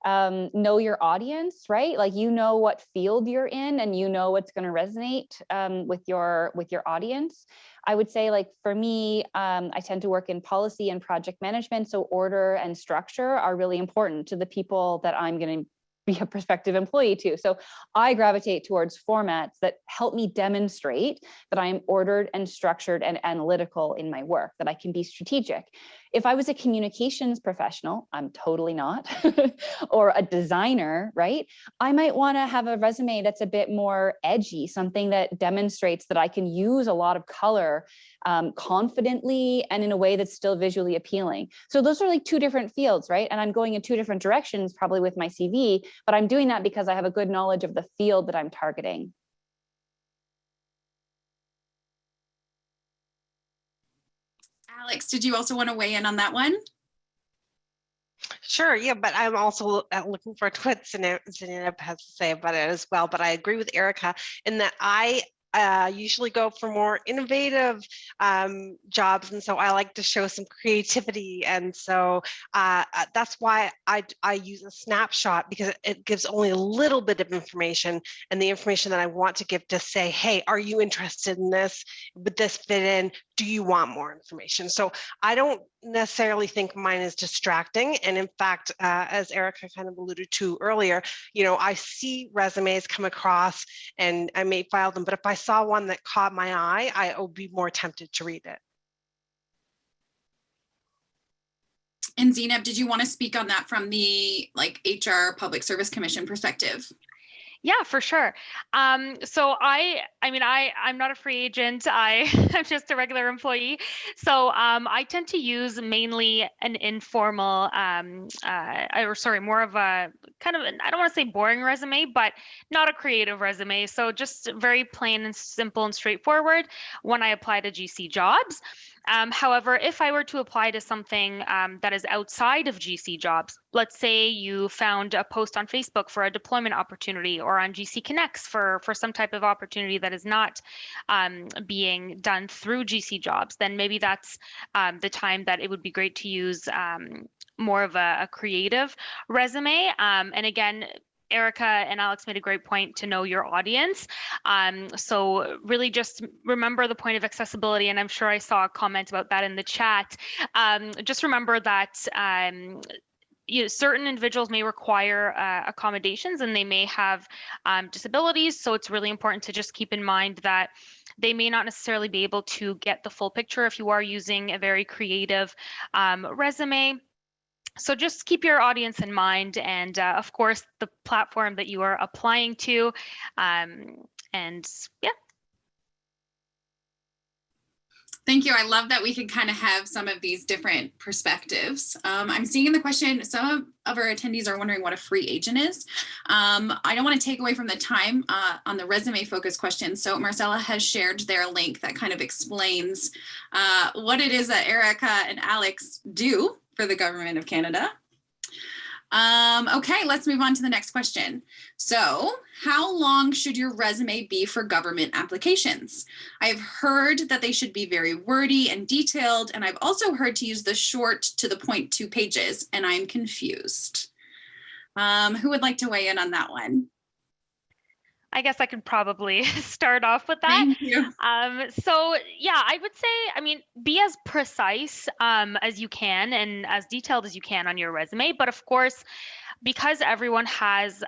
know your audience, right? Like, you know what field you're in and you know what's going to resonate with your audience. I would say, like, for me, I tend to work in policy and project management, so order and structure are really important to the people that I'm going to be a prospective employee to. So I gravitate towards formats that help me demonstrate that I am ordered and structured and analytical in my work, that I can be strategic. If I was a communications professional, I'm totally not, or a designer, right? I might want to have a resume that's a bit more edgy, something that demonstrates that I can use a lot of color confidently and in a way that's still visually appealing. So those are like two different fields, right? And I'm going in two different directions probably with my CV, but I'm doing that because I have a good knowledge of the field that I'm targeting. Alex, did you also want to weigh in on that one? Sure, yeah, but I'm also looking forward to what Zineb has to say about it as well. But I agree with Ericka in that I usually go for more innovative jobs, and so I like to show some creativity, and so that's why I use a snapshot, because it gives only a little bit of information, and the information that I want to give to say, hey, are you interested in this? Would this fit in? Do you want more information? So I don't necessarily think mine is distracting, and in fact, as Ericka kind of alluded to earlier, I see resumes come across and I may file them, but if I saw one that caught my eye, I would be more tempted to read it. And Zineb, did you want to speak on that from the HR Public Service Commission perspective? Yeah, for sure. So I'm not a free agent. I'm just a regular employee. So I tend to use mainly an informal, more of a kind of, I don't want to say boring resume, but not a creative resume. So just very plain and simple and straightforward when I apply to GC jobs. However, if I were to apply to something that is outside of GC jobs, let's say you found a post on Facebook for a deployment opportunity or on GC Connects for some type of opportunity that is not being done through GC jobs, then maybe that's the time that it would be great to use more of a creative resume. And again, Ericka and Alex made a great point to know your audience. So really just remember the point of accessibility, and I'm sure I saw a comment about that in the chat. Just remember that certain individuals may require accommodations and they may have disabilities. So it's really important to just keep in mind that they may not necessarily be able to get the full picture if you are using a very creative resume. So just keep your audience in mind, and of course, the platform that you are applying to. And yeah. Thank you. I love that we can kind of have some of these different perspectives. I'm seeing in the question, some of our attendees are wondering what a free agent is. I don't want to take away from the time on the resume focus question. So Marcella has shared their link that kind of explains what it is that Ericka and Alex do for the Government of Canada. Okay, let's move on to the next question. So, how long should your resume be for government applications? I've heard that they should be very wordy and detailed, and I've also heard to use the short to the point 2 pages, and I'm confused. Who would like to weigh in on that one? I guess I could probably start off with that. Thank you. So yeah, I would say, be as precise as you can and as detailed as you can on your resume. But of course, because everyone has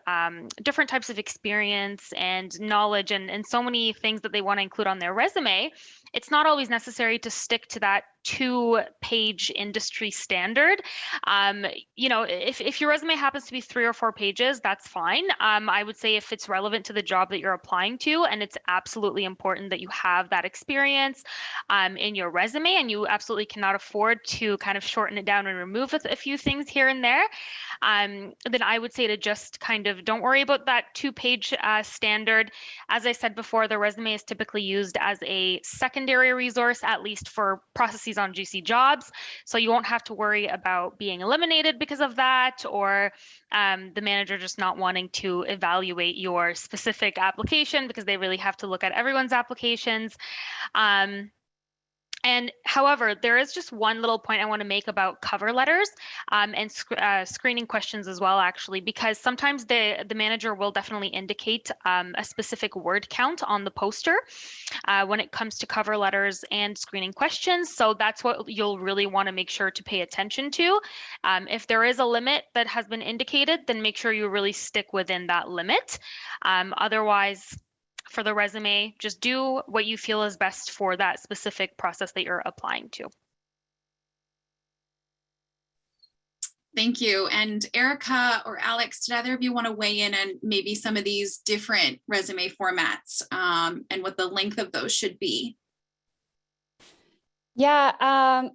different types of experience and knowledge and so many things that they want to include on their resume, it's not always necessary to stick to that 2-page industry standard. If your resume happens to be 3 or 4 pages, that's fine. I would say if it's relevant to the job that you're applying to, and it's absolutely important that you have that experience in your resume, and you absolutely cannot afford to kind of shorten it down and remove a few things here and there, then I would say to just kind of don't worry about that 2-page standard. As I said before, the resume is typically used as a secondary resource, at least for processes on GC jobs. So you won't have to worry about being eliminated because of that, or the manager just not wanting to evaluate your specific application, because they really have to look at everyone's applications. And however, there is just one little point I want to make about cover letters and screening questions as well, actually, because sometimes the manager will definitely indicate a specific word count on the poster when it comes to cover letters and screening questions. So that's what you'll really want to make sure to pay attention to. If there is a limit that has been indicated, then make sure you really stick within that limit. Otherwise, for the resume, just do what you feel is best for that specific process that you're applying to. Thank you. And Ericka or Alex, did either of you want to weigh in on maybe some of these different resume formats and what the length of those should be? Yeah,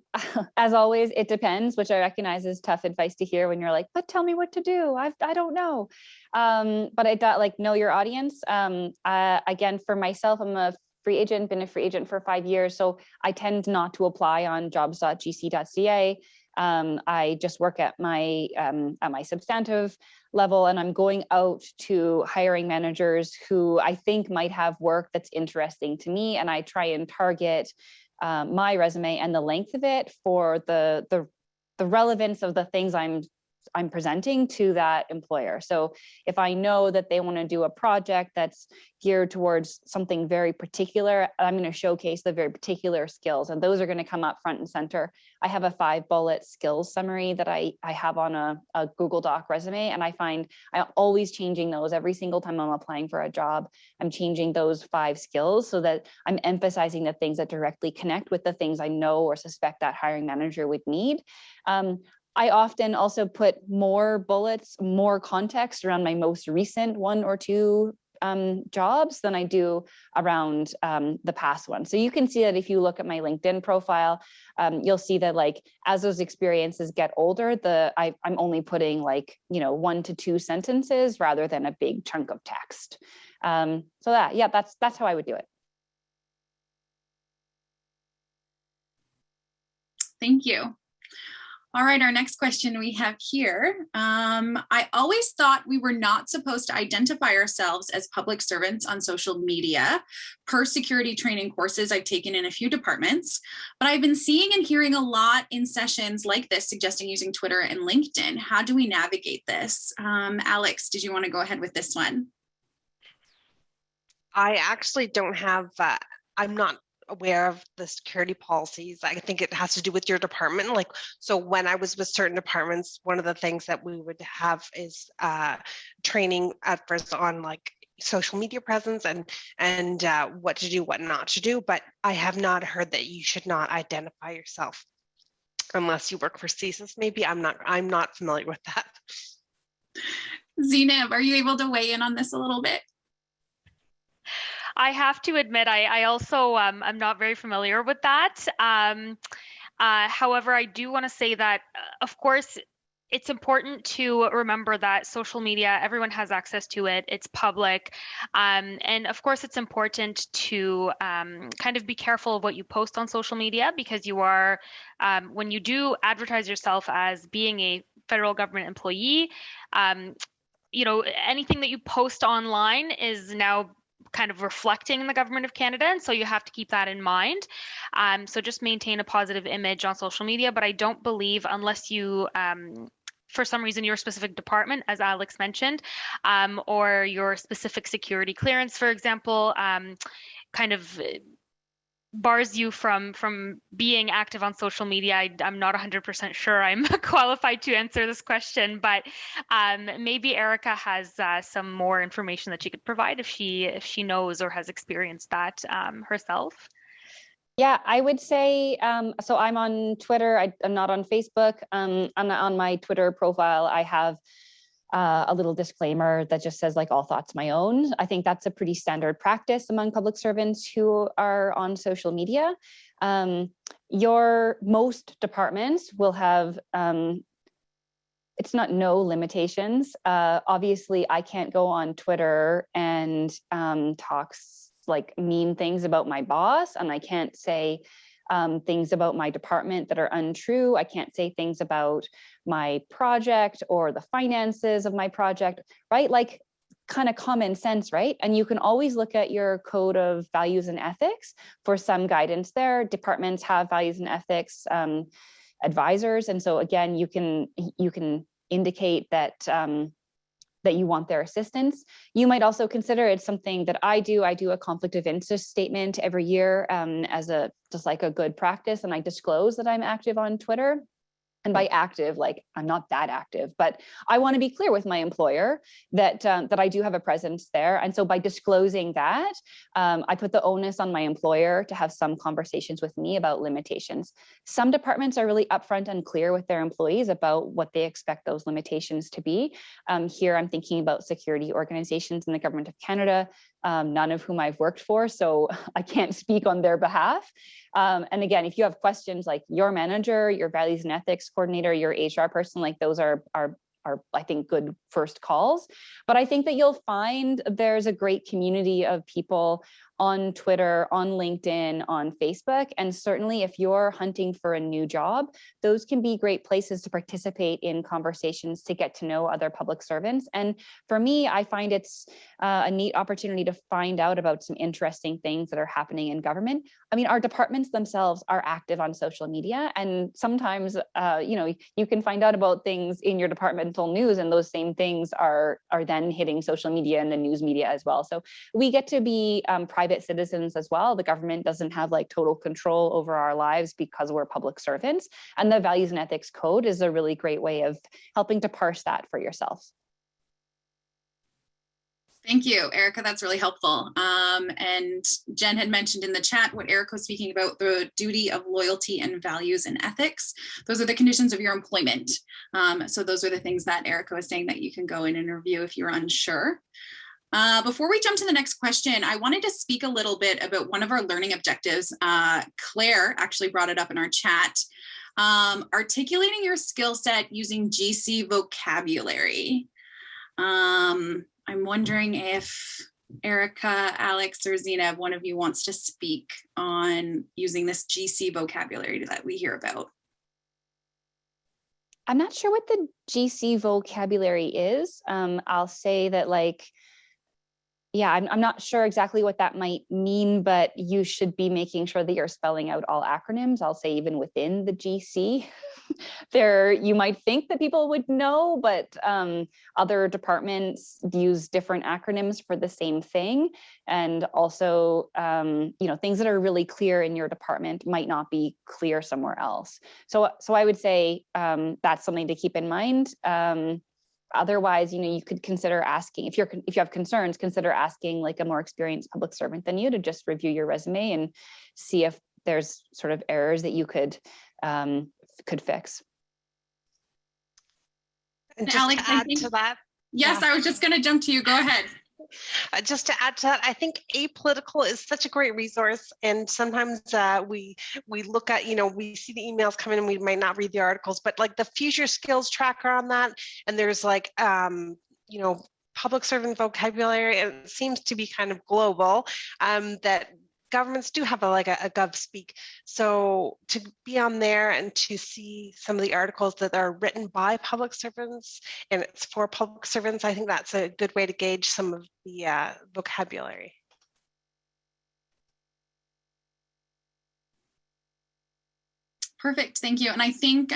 as always, it depends, which I recognize is tough advice to hear when you're like, but tell me what to do. I don't know. But I thought, like, know your audience. Again, for myself, I'm a free agent, been a free agent for 5 years. So I tend not to apply on jobs.gc.ca. I just work at my substantive level, and I'm going out to hiring managers who I think might have work that's interesting to me. And I try and target my resume and the length of it for the relevance of the things I'm presenting to that employer. So if I know that they want to do a project that's geared towards something very particular, I'm going to showcase the very particular skills, and those are going to come up front and center. I have a 5-bullet skills summary that I have on a Google Doc resume, and I find I'm always changing those every single time I'm applying for a job. I'm changing those 5 skills so that I'm emphasizing the things that directly connect with the things I know or suspect that hiring manager would need. I often also put more bullets, more context around my most recent 1 or 2 jobs than I do around the past one. So you can see that if you look at my LinkedIn profile, you'll see that like as those experiences get older, I'm only putting like, 1 to 2 sentences rather than a big chunk of text. So that's how I would do it. Thank you. All right, our next question we have here. I always thought we were not supposed to identify ourselves as public servants on social media per security training courses I've taken in a few departments, but I've been seeing and hearing a lot in sessions like this suggesting using Twitter and LinkedIn. How do we navigate this? Alex, did you want to go ahead with this one? I actually don't have, I'm not aware of the security policies. I think it has to do with your department. Like, so when I was with certain departments, one of the things that we would have is training at first on like social media presence and what to do, what not to do. But I have not heard that you should not identify yourself unless you work for CSIS. Maybe I'm not familiar with that. Zineb, are you able to weigh in on this a little bit? I have to admit, I also I'm not very familiar with that. However, I do want to say that, of course, it's important to remember that social media, everyone has access to it. It's public. And of course, it's important to kind of be careful of what you post on social media, because you are, when you do advertise yourself as being a federal government employee, anything that you post online is now kind of reflecting the government of Canada, and so you have to keep that in mind. So just maintain a positive image on social media, but I don't believe, unless you for some reason your specific department, as Alex mentioned, or your specific security clearance, for example, kind of bars you from being active on social media. I'm not 100% sure I'm qualified to answer this question, but maybe Ericka has some more information that she could provide if she knows or has experienced that herself. Yeah, I would say, so I'm on Twitter, I'm not on Facebook. On my Twitter profile, I have a little disclaimer that just says like all thoughts my own. I think that's a pretty standard practice among public servants who are on social media. Most departments will have, it's not no limitations. Obviously, I can't go on Twitter and talk like mean things about my boss, and I can't say things about my department that are untrue. I can't say things about my project or the finances of my project, right? Like kind of common sense, right? And you can always look at your code of values and ethics for some guidance there. Departments have values and ethics advisors. And so again, you can indicate that that you want their assistance. You might also consider it's something that I do a conflict of interest statement every year as just like a good practice, and I disclose that I'm active on Twitter. And by active, like I'm not that active, but I want to be clear with my employer that that I do have a presence there. And so by disclosing that, I put the onus on my employer to have some conversations with me about limitations. Some departments are really upfront and clear with their employees about what they expect those limitations to be. Here, I'm thinking about security organizations in the Government of Canada, none of whom I've worked for, so I can't speak on their behalf. And again, if you have questions like your manager, your values and ethics coordinator, your HR person, like those are I think good first calls. But I think that you'll find there's a great community of people on Twitter, on LinkedIn, on Facebook. And certainly if you're hunting for a new job, those can be great places to participate in conversations to get to know other public servants. And for me, I find it's a neat opportunity to find out about some interesting things that are happening in government. I mean, our departments themselves are active on social media, and sometimes, you can find out about things in your departmental news, and those same things are then hitting social media and the news media as well. So we get to be private citizens as well. The government doesn't have like total control over our lives because we're public servants. And the Values and Ethics Code is a really great way of helping to parse that for yourself. Thank you, Ericka. That's really helpful. And Jen had mentioned in the chat what Ericka was speaking about, the duty of loyalty and values and ethics. Those are the conditions of your employment. So those are the things that Ericka was saying that you can go in and review if you're unsure. Before we jump to the next question, I wanted to speak a little bit about one of our learning objectives. Claire actually brought it up in our chat. Articulating your skill set using GC vocabulary. I'm wondering if Ericka, Alex, or Zineb, one of you wants to speak on using this GC vocabulary that we hear about. I'm not sure what the GC vocabulary is. I'll say that, like, yeah, I'm not sure exactly what that might mean, but you should be making sure that you're spelling out all acronyms. I'll say even within the GC, you might think that people would know, but other departments use different acronyms for the same thing. And also, things that are really clear in your department might not be clear somewhere else. So I would say that's something to keep in mind. Otherwise, you could consider asking, if you have concerns, consider asking like a more experienced public servant than you to just review your resume and see if there's sort of errors that you could fix. And just Alex, to add to that. Yes, I was just going to jump to you. Go ahead. Just to add to that, I think Apolitical is such a great resource, and sometimes we look at, we see the emails come in and we might not read the articles, but like the future skills tracker on that, and there's like public servant vocabulary, and it seems to be kind of global, that governments do have a GovSpeak. So to be on there and to see some of the articles that are written by public servants and it's for public servants, I think that's a good way to gauge some of the vocabulary. Perfect, thank you. And I think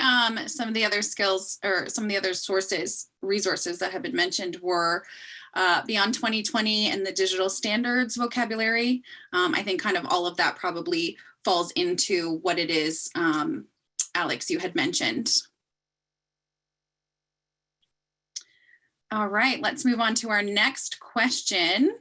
some of the other skills or some of the other resources that have been mentioned were Beyond 2020 and the digital standards vocabulary. I think kind of all of that probably falls into what it is, Alex, you had mentioned. All right, let's move on to our next question.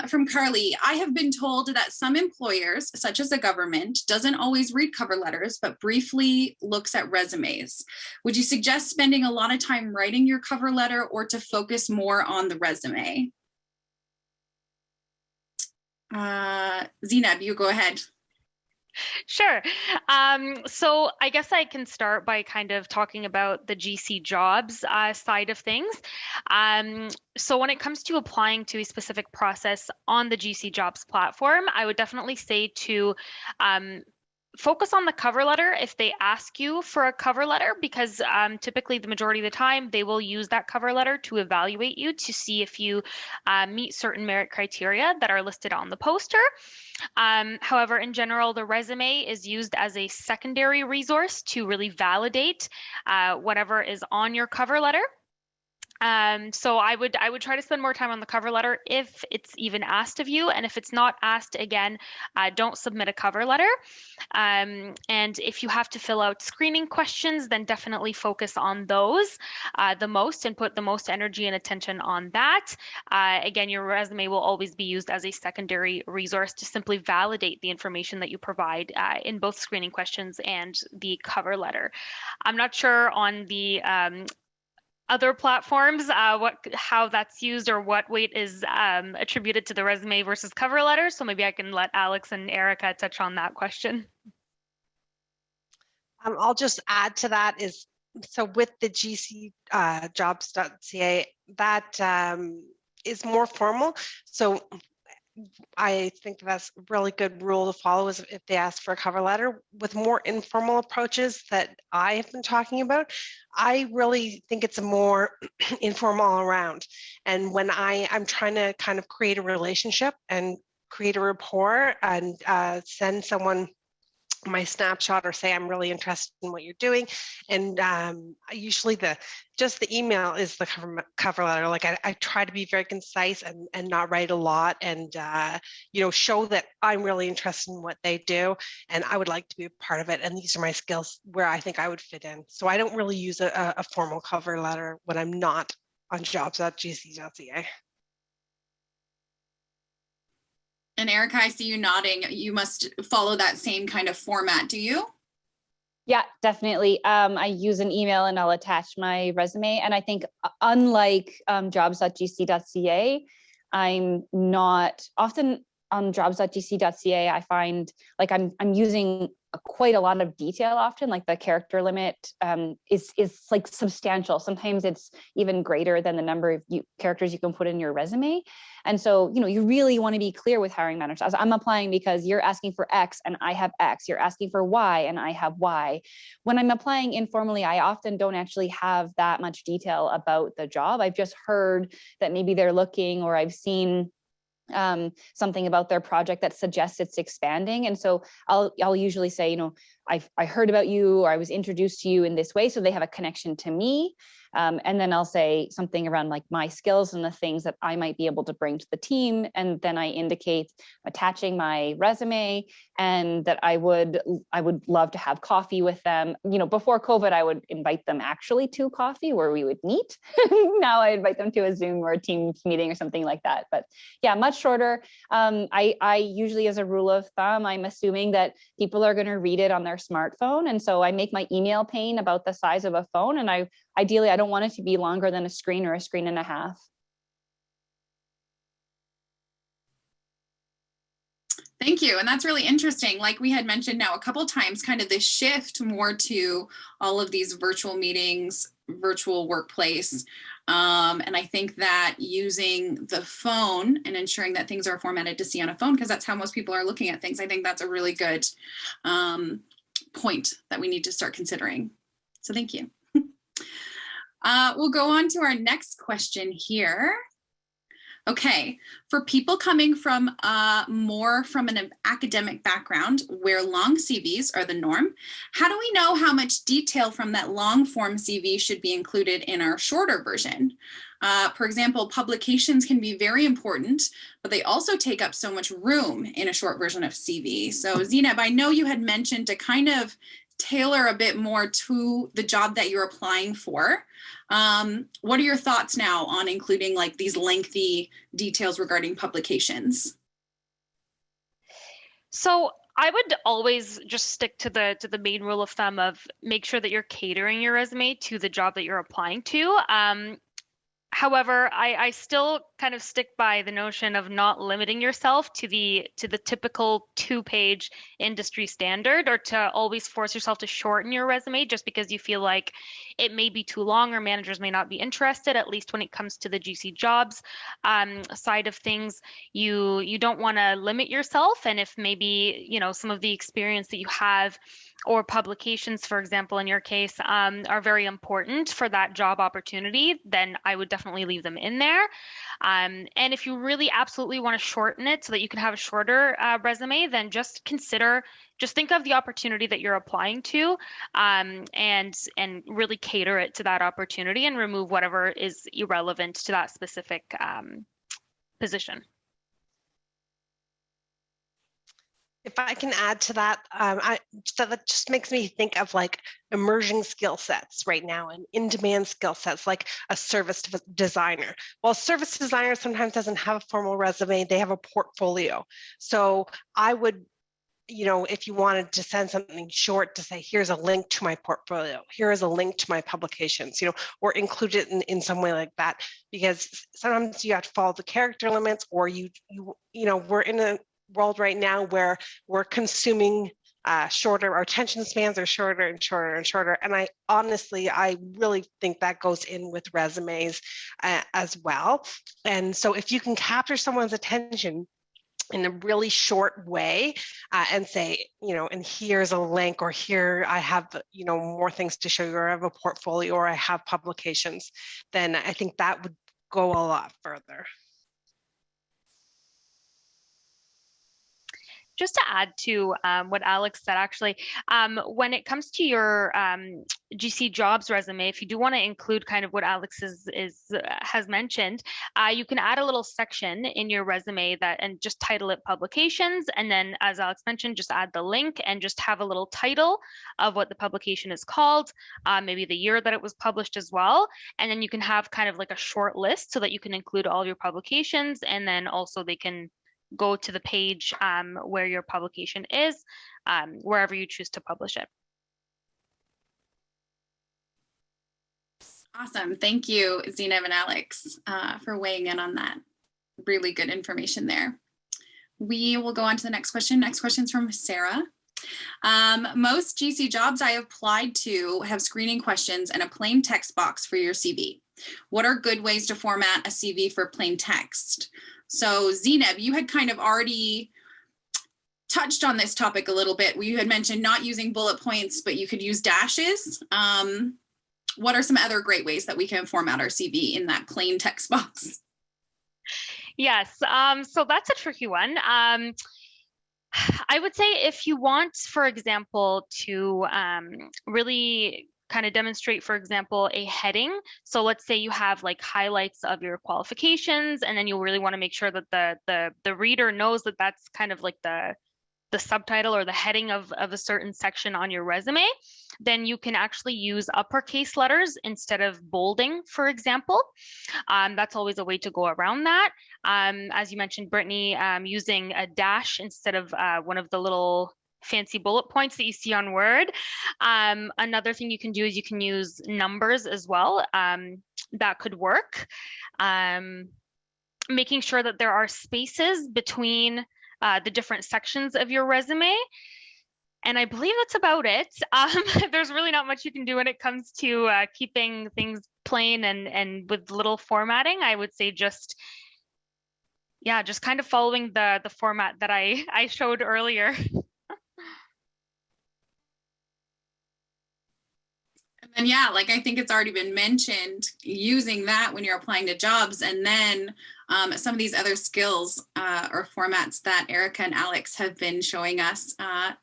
From Carly, I have been told that some employers, such as the government, doesn't always read cover letters, but briefly looks at resumes. Would you suggest spending a lot of time writing your cover letter or to focus more on the resume? Zineb, you go ahead. Sure. So I guess I can start by kind of talking about the GC jobs side of things. So when it comes to applying to a specific process on the GC jobs platform, I would definitely say to focus on the cover letter if they ask you for a cover letter, because typically the majority of the time they will use that cover letter to evaluate you to see if you meet certain merit criteria that are listed on the poster. However, in general, the resume is used as a secondary resource to really validate whatever is on your cover letter. So I would try to spend more time on the cover letter if it's even asked of you, and if it's not asked, again, don't submit a cover letter. And if you have to fill out screening questions, then definitely focus on those the most and put the most energy and attention on that. Again, your resume will always be used as a secondary resource to simply validate the information that you provide in both screening questions and the cover letter. I'm not sure on the other platforms, how that's used or what weight is attributed to the resume versus cover letter. So maybe I can let Alex and Ericka touch on that question. I'll just add to that so with the GC jobs.ca, that is more formal. So I think that's a really good rule to follow is if they ask for a cover letter. With more informal approaches that I have been talking about, I really think it's a more informal all around. And when I'm trying to kind of create a relationship and create a rapport and send someone my snapshot or say I'm really interested in what you're doing, and usually just the email is the cover letter. Like I try to be very concise and not write a lot, and show that I'm really interested in what they do and I would like to be a part of it, and these are my skills where I think I would fit in. So I don't really use a formal cover letter when I'm not on jobs.gc.ca. And Ericka, I see you nodding. You must follow that same kind of format, do you? Yeah, definitely. I use an email and I'll attach my resume. And I think unlike jobs.gc.ca, I'm not often on jobs.gc.ca. I find like I'm using quite a lot of detail often, like the character limit is like substantial. Sometimes it's even greater than the number of characters you can put in your resume. And so, you really want to be clear with hiring managers. As I'm applying because you're asking for X and I have X, you're asking for Y and I have Y. When I'm applying informally, I often don't actually have that much detail about the job. I've just heard that maybe they're looking, or I've seen something about their project that suggests it's expanding. And so I'll usually say, I heard about you, or I was introduced to you in this way. So they have a connection to me. And then I'll say something around like my skills and the things that I might be able to bring to the team. And then I indicate attaching my resume and that I would love to have coffee with them. Before COVID, I would invite them actually to coffee where we would meet. Now I invite them to a Zoom or a Teams meeting or something like that. But yeah, much shorter. I usually, as a rule of thumb, I'm assuming that people are going to read it on their smartphone. And so I make my email pane about the size of a phone. And ideally, I don't want it to be longer than a screen or a screen and a half. Thank you. And that's really interesting. Like we had mentioned now a couple of times, kind of this shift more to all of these virtual meetings, virtual workplace. And I think that using the phone and ensuring that things are formatted to see on a phone, because that's how most people are looking at things. I think that's a really good point that we need to start considering. So thank you. We'll go on to our next question here. Okay, for people coming from more from an academic background where long CVs are the norm, how do we know how much detail from that long form CV should be included in our shorter version? For example, publications can be very important, but they also take up so much room in a short version of CV. So Zineb, I know you had mentioned to kind of tailor a bit more to the job that you're applying for. What are your thoughts now on including like these lengthy details regarding publications? So I would always just stick to the main rule of thumb of make sure that you're catering your resume to the job that you're applying to. However, I still kind of stick by the notion of not limiting yourself to the typical 2-page industry standard, or to always force yourself to shorten your resume just because you feel like it may be too long or managers may not be interested. At least when it comes to the GC jobs side of things, you don't want to limit yourself. And if maybe some of the experience that you have or publications, for example, in your case, are very important for that job opportunity, then I would definitely leave them in there. And if you really absolutely want to shorten it so that you can have a shorter resume, then just think of the opportunity that you're applying to, and really cater it to that opportunity and remove whatever is irrelevant to that specific position. If I can add to that, so that just makes me think of like emerging skill sets right now and in-demand skill sets, like a service designer. Well, a service designer sometimes doesn't have a formal resume, they have a portfolio. So I would, if you wanted to send something short, to say, here's a link to my portfolio, here is a link to my publications, or include it in some way like that, because sometimes you have to follow the character limits, or we're in a world right now where we're consuming shorter, our attention spans are shorter and shorter and shorter. And I really think that goes in with resumes as well. And so if you can capture someone's attention in a really short way and say, and here's a link, or here I have, more things to show you, or I have a portfolio, or I have publications, then I think that would go a lot further. just to add to what Alex said, actually, when it comes to your GC jobs resume, if you do want to include kind of what Alex has mentioned, you can add a little section in your resume and just title it publications. And then, as Alex mentioned, just add the link and just have a little title of what the publication is called, maybe the year that it was published as well. And then you can have kind of like a short list so that you can include all your publications, and then also they can go to the page where your publication is, wherever you choose to publish it. Awesome. Thank you, Zineb and Alex, for weighing in on that. Really good information there. We will go on to the next question. Next question is from Sarah. Most GC jobs I applied to have screening questions and a plain text box for your CV. What are good ways to format a CV for plain text? So Zineb, you had kind of already touched on this topic a little bit. You had mentioned not using bullet points, but you could use dashes. What are some other great ways that we can format our CV in that plain text box? Yes, so that's a tricky one. I would say if you want, for example, to really kind of demonstrate, for example, a heading. So let's say you have like highlights of your qualifications, and then you really want to make sure that the reader knows that that's kind of like the subtitle or the heading of a certain section on your resume, then you can actually use uppercase letters instead of bolding, for example. That's always a way to go around that. As you mentioned, Brittany, using a dash instead of one of the little fancy bullet points that you see on Word. Another thing you can do is you can use numbers as well. That could work. Making sure that there are spaces between the different sections of your resume. And I believe that's about it. There's really not much you can do when it comes to keeping things plain and with little formatting. I would say just kind of following the format that I showed earlier. And yeah, like I think it's already been mentioned, using that when you're applying to jobs, and then some of these other skills or formats that Ericka and Alex have been showing us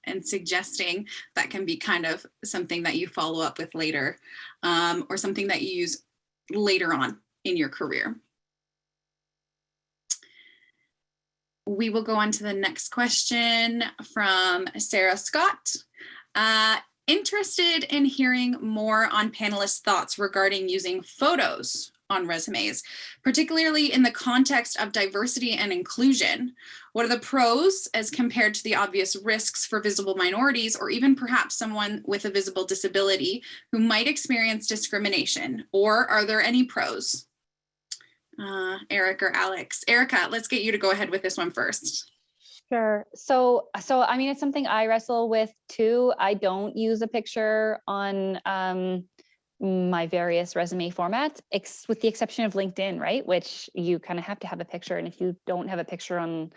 and suggesting, that can be kind of something that you follow up with later, or something that you use later on in your career. We will go on to the next question from Sarah Scott. Interested in hearing more on panelists' thoughts regarding using photos on resumes, particularly in the context of diversity and inclusion. What are the pros as compared to the obvious risks for visible minorities, or even perhaps someone with a visible disability who might experience discrimination? Or are there any pros? Eric or Alex? Ericka, let's get you to go ahead with this one first. Sure. So I mean, it's something I wrestle with too. I don't use a picture on my various resume formats, with the exception of LinkedIn, right? Which you kind of have to have a picture. And if you don't have a picture on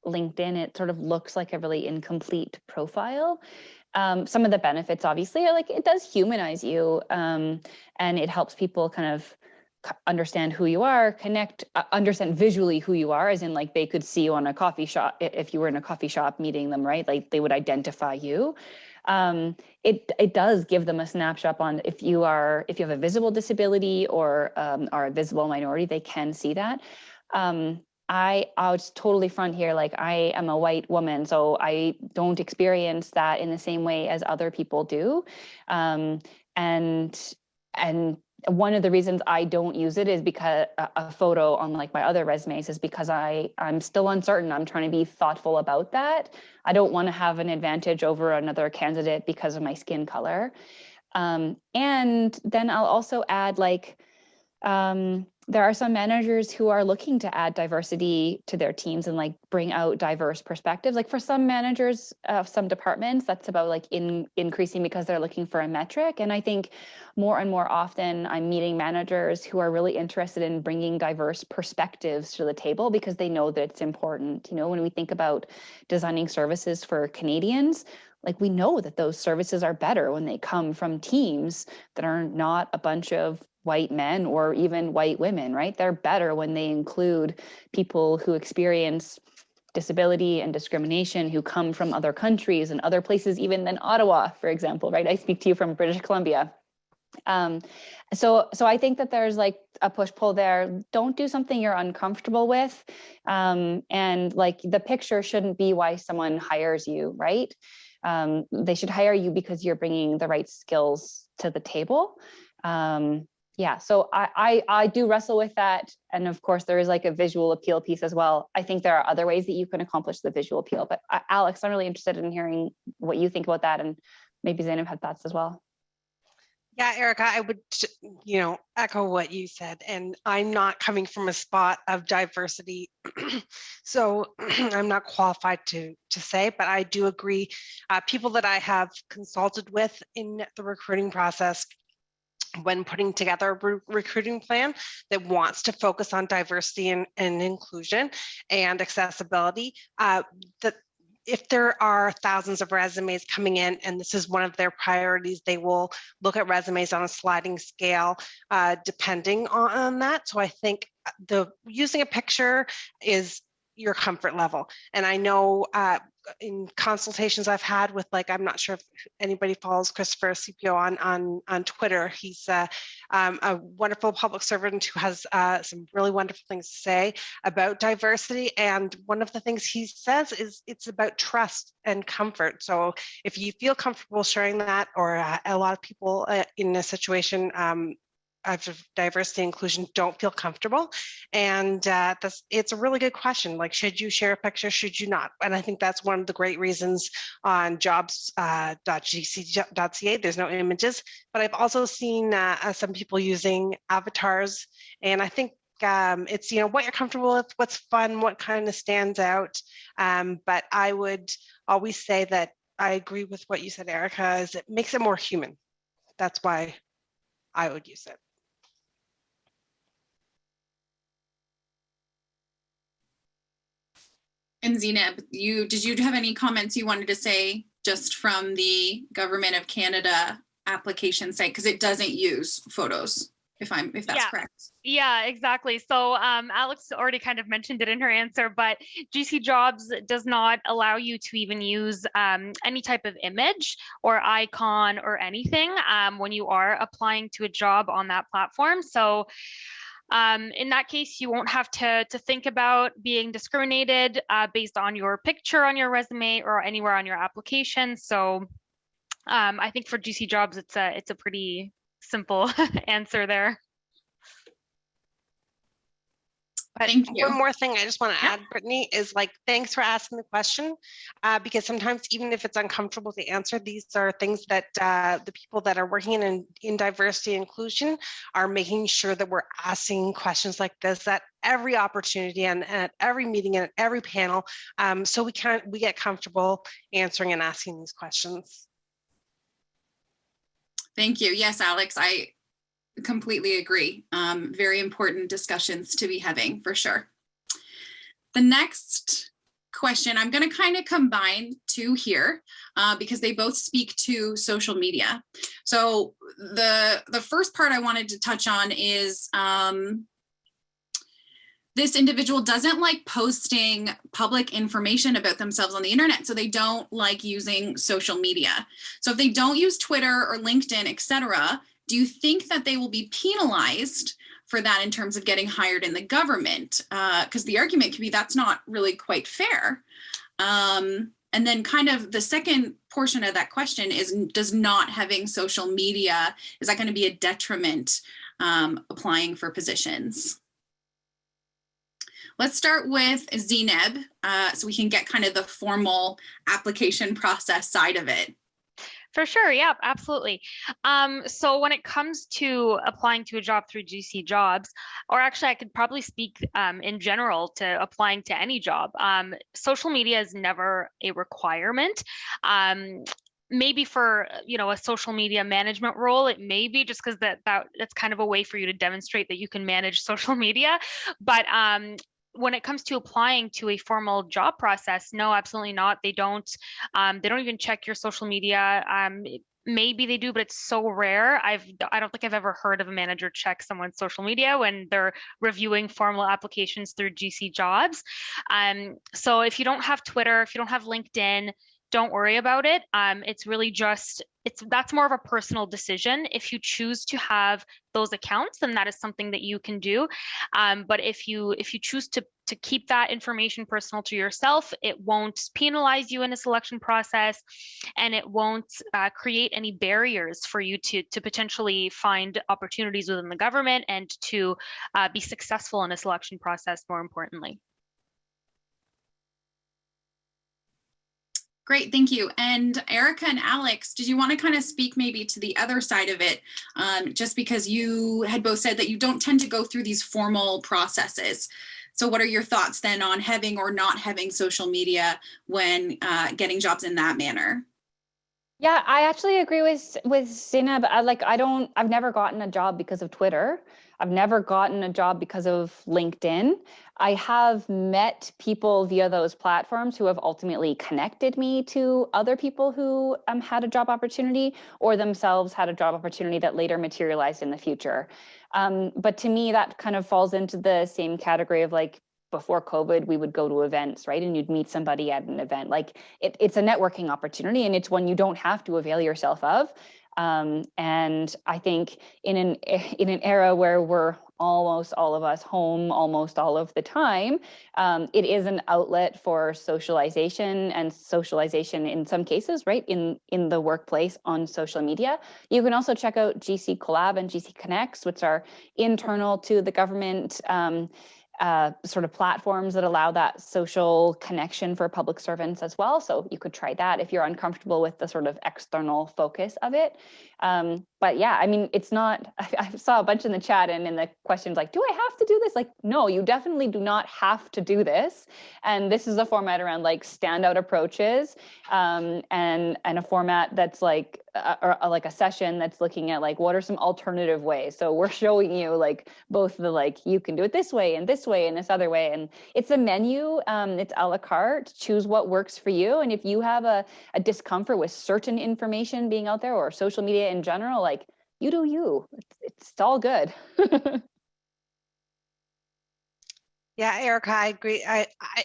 LinkedIn, it sort of looks like a really incomplete profile. Some of the benefits, obviously, are like it does humanize you, and it helps people kind of understand who you are, understand visually who you are, as in like they could see you on a coffee shop if you were in a coffee shop meeting them, right? Like they would identify you. It does give them a snapshot on if you have a visible disability or are a visible minority, they can see that. I'll just totally front here, like I am a white woman, so I don't experience that in the same way as other people do. And one of the reasons I don't use it is because a photo on like my other resumes is because I'm still uncertain. I'm trying to be thoughtful about that. I don't want to have an advantage over another candidate because of my skin color. And then I'll also add like, there are some managers who are looking to add diversity to their teams and like bring out diverse perspectives. Like for some managers of some departments, that's about like increasing because they're looking for a metric. And I think more and more often I'm meeting managers who are really interested in bringing diverse perspectives to the table because they know that it's important. You know, when we think about designing services for Canadians, like we know that those services are better when they come from teams that are not a bunch of white men or even white women, right? They're better when they include people who experience disability and discrimination who come from other countries and other places even than Ottawa, for example, right? I speak to you from British Columbia. So I think that there's like a push-pull there. Don't do something you're uncomfortable with. And like the picture shouldn't be why someone hires you, right? They should hire you because you're bringing the right skills to the table. Yeah, so I do wrestle with that. And of course, there is like a visual appeal piece as well. I think there are other ways that you can accomplish the visual appeal. But Alex, I'm really interested in hearing what you think about that. And maybe Zineb had thoughts as well. Yeah, Ericka, I would, echo what you said. And I'm not coming from a spot of diversity, so I'm not qualified to say, but I do agree. People that I have consulted with in the recruiting process when putting together a recruiting plan that wants to focus on diversity and inclusion and accessibility, that if there are thousands of resumes coming in and this is one of their priorities, they will look at resumes on a sliding scale depending on that. So I think using a picture is your comfort level. And I know in consultations I've had with, like, I'm not sure if anybody follows Christopher CPO on Twitter. He's a wonderful public servant who has some really wonderful things to say about diversity. And one of the things he says is it's about trust and comfort. So if you feel comfortable sharing that, or a lot of people in a situation of diversity and inclusion don't feel comfortable, and it's a really good question. Like, should you share a picture? Should you not? And I think that's one of the great reasons on jobs.gc.ca there's no images. But I've also seen some people using avatars, and I think it's what you're comfortable with, what's fun, what kind of stands out. But I would always say that I agree with what you said, Ericka, is it makes it more human. That's why I would use it. And Zineb, did you have any comments you wanted to say just from the Government of Canada application site? Because it doesn't use photos, if that's correct. Yeah, exactly. So Alex already kind of mentioned it in her answer, but GC Jobs does not allow you to even use any type of image or icon or anything when you are applying to a job on that platform. So in that case, you won't have to think about being discriminated based on your picture on your resume or anywhere on your application. So I think for GC Jobs, it's a pretty simple answer there. Thank you. One more thing I just want to add, Brittaney, is like, thanks for asking the question, because sometimes even if it's uncomfortable to answer, these are things that the people that are working in diversity and inclusion are making sure that we're asking questions like this at every opportunity and at every meeting and at every panel, so we get comfortable answering and asking these questions. Thank you. Yes, Alex, I completely agree. Very important discussions to be having, for sure. The next question, I'm going to kind of combine two here because they both speak to social media. So the first part I wanted to touch on is this individual doesn't like posting public information about themselves on the internet, so they don't like using social media. So if they don't use Twitter or LinkedIn, etc., do you think that they will be penalized for that in terms of getting hired in the government? Because the argument could be that's not really quite fair. And then kind of the second portion of that question is, does not having social media, is that going to be a detriment applying for positions? Let's start with Zineb, so we can get kind of the formal application process side of it. For sure. Yeah, absolutely. So when it comes to applying to a job through GC Jobs, or actually I could probably speak in general to applying to any job, social media is never a requirement. Maybe for a social media management role, it may be, just because that's kind of a way for you to demonstrate that you can manage social media. But when it comes to applying to a formal job process, no, absolutely not. They don't even check your social media. maybe they do, but it's so rare. I don't think I've ever heard of a manager check someone's social media when they're reviewing formal applications through GC Jobs. So if you don't have Twitter, if you don't have LinkedIn, don't worry about it. It's really just, that's more of a personal decision. If you choose to have those accounts, then that is something that you can do. But if you choose to keep that information personal to yourself, it won't penalize you in a selection process, and it won't create any barriers for you to potentially find opportunities within the government and to be successful in a selection process, more importantly. Great, thank you. And Ericka and Alex, did you want to kind of speak maybe to the other side of it? Just because you had both said that you don't tend to go through these formal processes. So what are your thoughts then on having or not having social media when getting jobs in that manner? Yeah, I actually agree with Zineb. I've never gotten a job because of Twitter. I've never gotten a job because of LinkedIn. I have met people via those platforms who have ultimately connected me to other people who had a job opportunity or themselves had a job opportunity that later materialized in the future. But to me, that kind of falls into the same category of like, before COVID, we would go to events, right? And you'd meet somebody at an event. Like it's a networking opportunity, and it's one you don't have to avail yourself of. And I think in an era where we're almost all of us home almost all of the time, it is an outlet for socialization, and socialization in some cases, right, in the workplace on social media. You can also check out GC Collab and GC Connects, which are internal to the government sort of platforms that allow that social connection for public servants as well. So you could try that if you're uncomfortable with the sort of external focus of it. But yeah, I mean, it's not, I saw a bunch in the chat and in the questions like, do I have to do this? Like, no, you definitely do not have to do this. And this is a format around like standout approaches and a format that's like, like a session that's looking at like, what are some alternative ways? So we're showing you like both the like, you can do it this way and this other way. And it's a menu, it's a la carte, choose what works for you. And if you have a discomfort with certain information being out there or social media in general, like you do you, it's all good. Yeah, Ericka, I agree.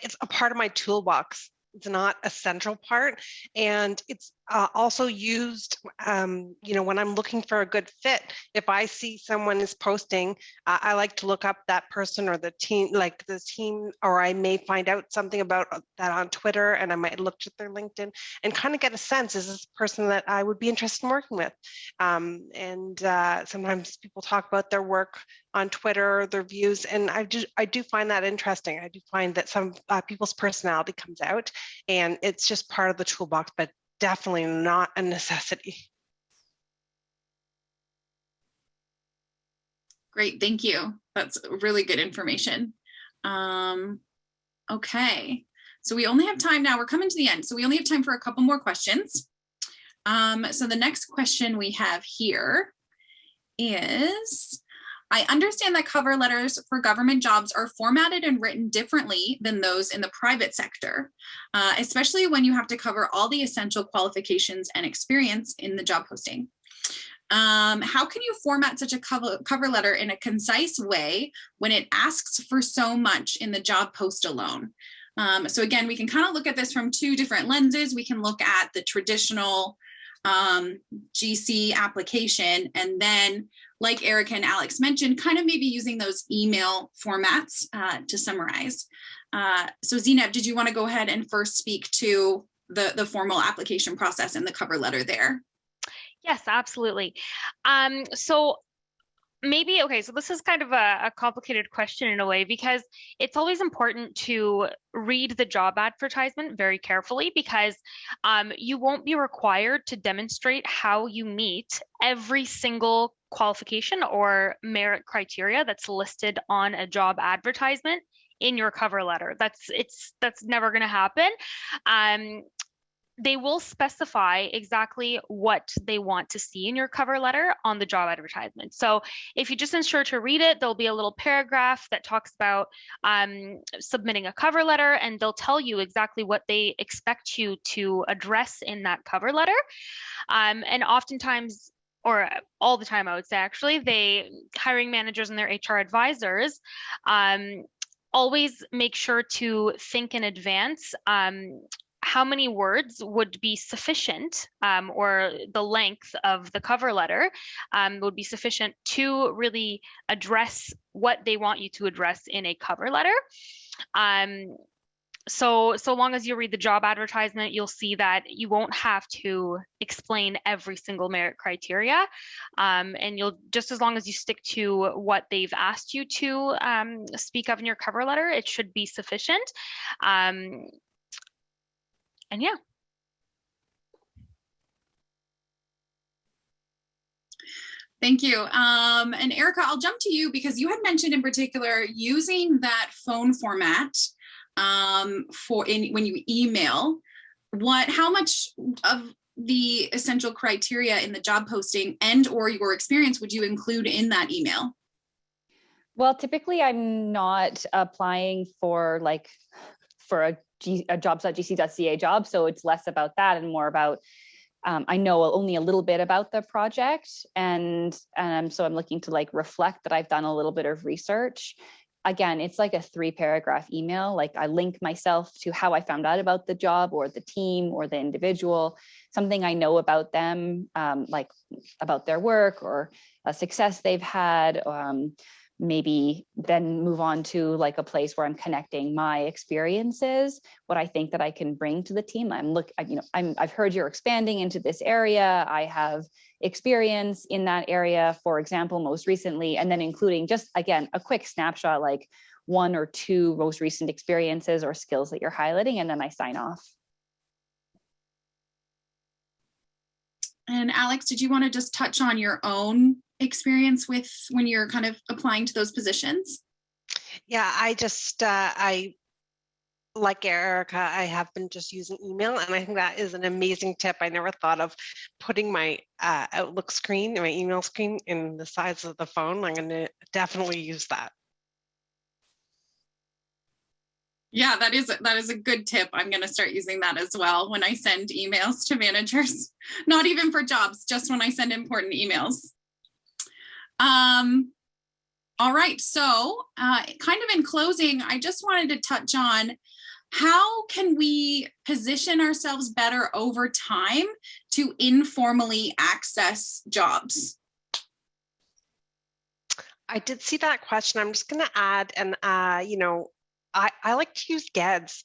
It's a part of my toolbox. It's not a central part, and it's also used, when I'm looking for a good fit. If I see someone is posting, I like to look up that person or the team, or I may find out something about that on Twitter, and I might look at their LinkedIn and kind of get a sense, is this a person that I would be interested in working with? And sometimes people talk about their work on Twitter, their views, and I do find that interesting. I do find that some people's personality comes out, and it's just part of the toolbox, but definitely not a necessity. Great, thank you. That's really good information. Okay, so we only have time now. We're coming to the end, so we only have time for a couple more questions. So the next question we have here is, I understand that cover letters for government jobs are formatted and written differently than those in the private sector, especially when you have to cover all the essential qualifications and experience in the job posting. How can you format such a cover letter in a concise way when it asks for so much in the job post alone? So again, we can kind of look at this from two different lenses. We can look at the traditional GC application, and then, like Ericka and Alex mentioned, kind of maybe using those email formats to summarize. So Zineb, did you want to go ahead and first speak to the formal application process and the cover letter there? Yes, absolutely. So this is kind of a complicated question in a way, because it's always important to read the job advertisement very carefully, because you won't be required to demonstrate how you meet every single qualification or merit criteria that's listed on a job advertisement in your cover letter. That's never going to happen. they will specify exactly what they want to see in your cover letter on the job advertisement. So if you just ensure to read it, there'll be a little paragraph that talks about submitting a cover letter, and they'll tell you exactly what they expect you to address in that cover letter. And oftentimes, or all the time, I would say actually, hiring managers and their HR advisors always make sure to think in advance how many words would be sufficient, or the length of the cover letter would be sufficient to really address what they want you to address in a cover letter. So long as you read the job advertisement, you'll see that you won't have to explain every single merit criteria. And you'll, just as long as you stick to what they've asked you to speak of in your cover letter, it should be sufficient. And yeah. Thank you. And Ericka, I'll jump to you because you had mentioned in particular using that phone format when you email. How much of the essential criteria in the job posting and or your experience would you include in that email? Well, typically I'm not applying for a jobs.gc.ca job. So it's less about that and more about, I know only a little bit about the project. And so I'm looking to reflect that I've done a little bit of research. Again, it's like a 3-paragraph email. Like I link myself to how I found out about the job or the team or the individual, something I know about them, like about their work or a success they've had. Maybe then move on to a place where I'm connecting my experiences, what I think that I can bring to the team. I've heard you're expanding into this area. I have experience in that area, for example, most recently, and then including just, again, a quick snapshot, like 1 or 2 most recent experiences or skills that you're highlighting, and then I sign off. And Alex, did you want to just touch on your own experience with when you're kind of applying to those positions? Yeah, I like Ericka, I have been just using email, and I think that is an amazing tip. I never thought of putting my Outlook screen, my email screen, in the size of the phone. I'm going to definitely use that. Yeah, that is a good tip. I'm going to start using that as well when I send emails to managers, not even for jobs, just when I send important emails. All right, so kind of in closing, I just wanted to touch on how can we position ourselves better over time to informally access jobs? I did see that question. I'm just going to add, and I like to use GEDS.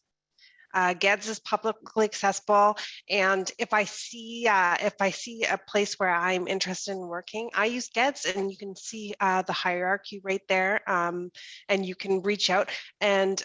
GEDS is publicly accessible, and if I see a place where I'm interested in working, I use GEDS, and you can see the hierarchy right there, and you can reach out. And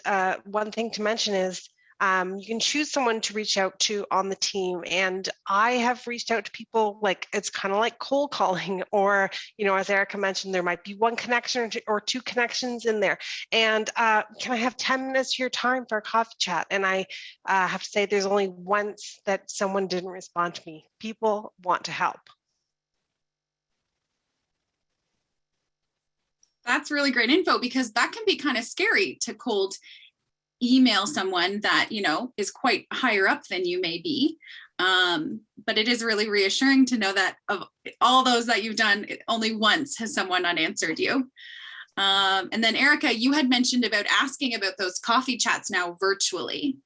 one thing to mention is you can choose someone to reach out to on the team, and I have reached out to people, like it's kind of like cold calling, or as Ericka mentioned, there might be 1 connection or 2 connections in there, and can I have 10 minutes of your time for a coffee chat? And I have to say there's only once that someone didn't respond to me. People want to help. That's really great info, because that can be kind of scary to cold email someone that is quite higher up than you may be, but it is really reassuring to know that of all those that you've done, only once has someone unanswered you. And then Ericka, you had mentioned about asking about those coffee chats now virtually.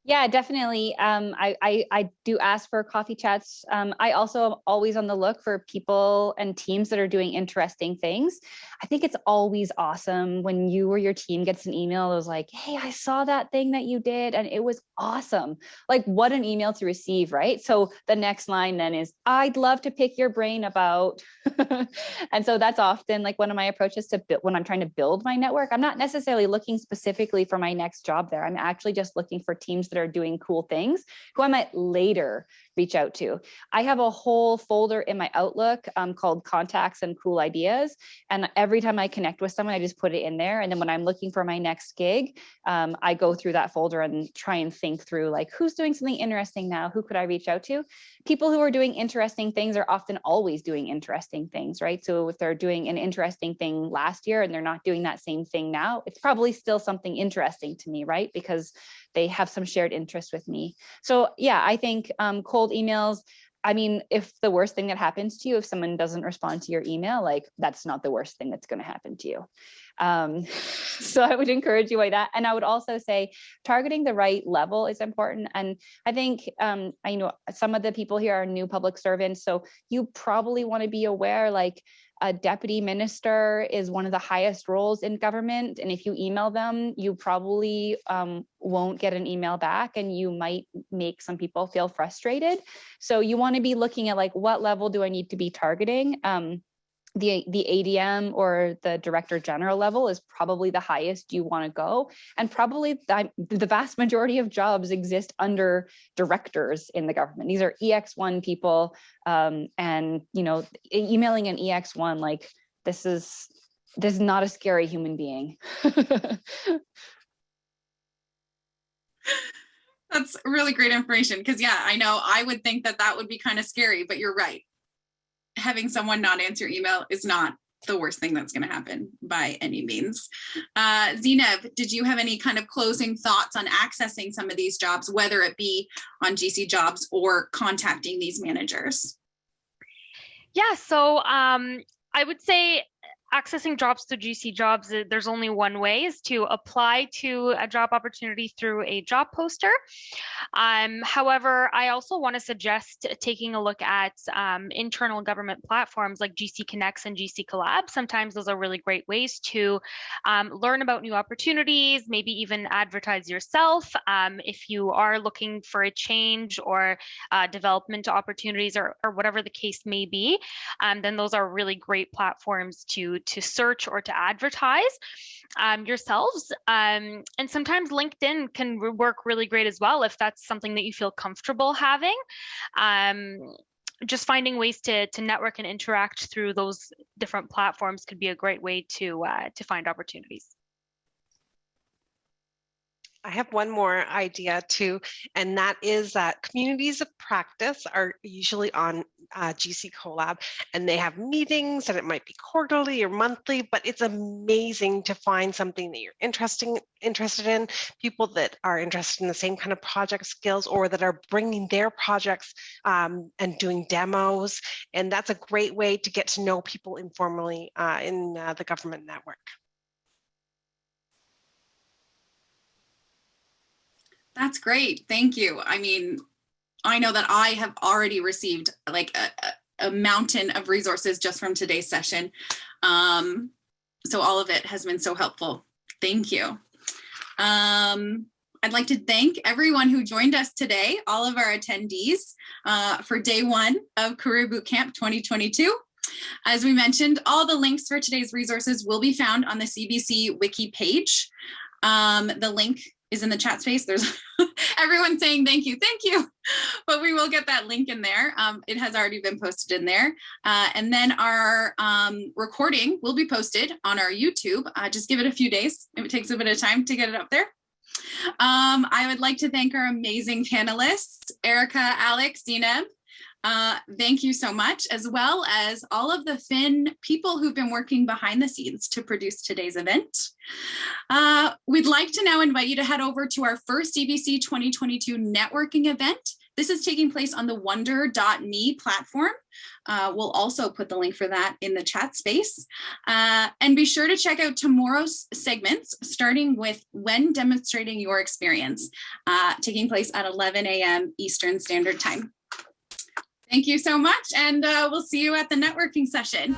Yeah, definitely. I do ask for coffee chats. I also am always on the look for people and teams that are doing interesting things. I think it's always awesome when you or your team gets an email that was like, hey, I saw that thing that you did and it was awesome. Like, what an email to receive, right? So the next line then is, I'd love to pick your brain about. And so that's often like one of my approaches to when I'm trying to build my network. I'm not necessarily looking specifically for my next job there. I'm actually just looking for teams that that are doing cool things who I might later reach out to. I have a whole folder in my Outlook called contacts and cool ideas. And every time I connect with someone, I just put it in there. And then when I'm looking for my next gig, I go through that folder and try and think through like, who's doing something interesting now? Who could I reach out to? People who are doing interesting things are often always doing interesting things, right? So if they're doing an interesting thing last year and they're not doing that same thing now, it's probably still something interesting to me, right? Because they have some shared interest with me. So yeah, I think cold emails, I mean, if the worst thing that happens to you, if someone doesn't respond to your email, like that's not the worst thing that's going to happen to you. So I would encourage you by that. And I would also say targeting the right level is important. And I think, I know some of the people here are new public servants. So you probably want to be aware, like a deputy minister is one of the highest roles in government. And if you email them, you probably won't get an email back and you might make some people feel frustrated. So you want to be looking at like, what level do I need to be targeting? The ADM or the director general level is probably the highest you want to go. And probably the vast majority of jobs exist under directors in the government. These are EX1 people. And, you know, emailing an EX1, like this is not a scary human being. That's really great information. Because yeah, I know I would think that would be kind of scary, but you're right. Having someone not answer email is not the worst thing that's going to happen by any means. Zineb, did you have any kind of closing thoughts on accessing some of these jobs, whether it be on GC Jobs or contacting these managers? Yeah, so I would say accessing jobs through GC Jobs, there's only one way, is to apply to a job opportunity through a job poster. However, I also want to suggest taking a look at internal government platforms like GC Connects and GC Collab. Sometimes those are really great ways to learn about new opportunities, maybe even advertise yourself if you are looking for a change or development opportunities or whatever the case may be. Then those are really great platforms to search or to advertise yourselves. And sometimes LinkedIn can work really great as well if that's something that you feel comfortable having. Just finding ways to network and interact through those different platforms could be a great way to find opportunities. I have one more idea too, and that is that communities of practice are usually on GC Collab, and they have meetings, and it might be quarterly or monthly, but it's amazing to find something that you're interested in, people that are interested in the same kind of project skills or that are bringing their projects and doing demos, and that's a great way to get to know people informally in the government network. That's great. Thank you. I mean, I know that I have already received like a mountain of resources just from today's session. So all of it has been so helpful. Thank you. I'd like to thank everyone who joined us today, all of our attendees for day one of Career Bootcamp 2022. As we mentioned, all the links for today's resources will be found on the CBC Wiki page. The link is in the chat space. There's everyone saying thank you, but we will get that link in there. It has already been posted in there. And then our recording will be posted on our YouTube. Just give it a few days. It takes a bit of time to get it up there. I would like to thank our amazing panelists, Ericka, Alex, Zineb. Thank you so much, as well as all of the Finn people who've been working behind the scenes to produce today's event. We'd like to now invite you to head over to our first CBC 2022 networking event. This is taking place on the wonder.me platform. We'll also put the link for that in the chat space. And be sure to check out tomorrow's segments, starting with When Demonstrating Your Experience, taking place at 11 a.m. Eastern Standard Time. Thank you so much, and we'll see you at the networking session.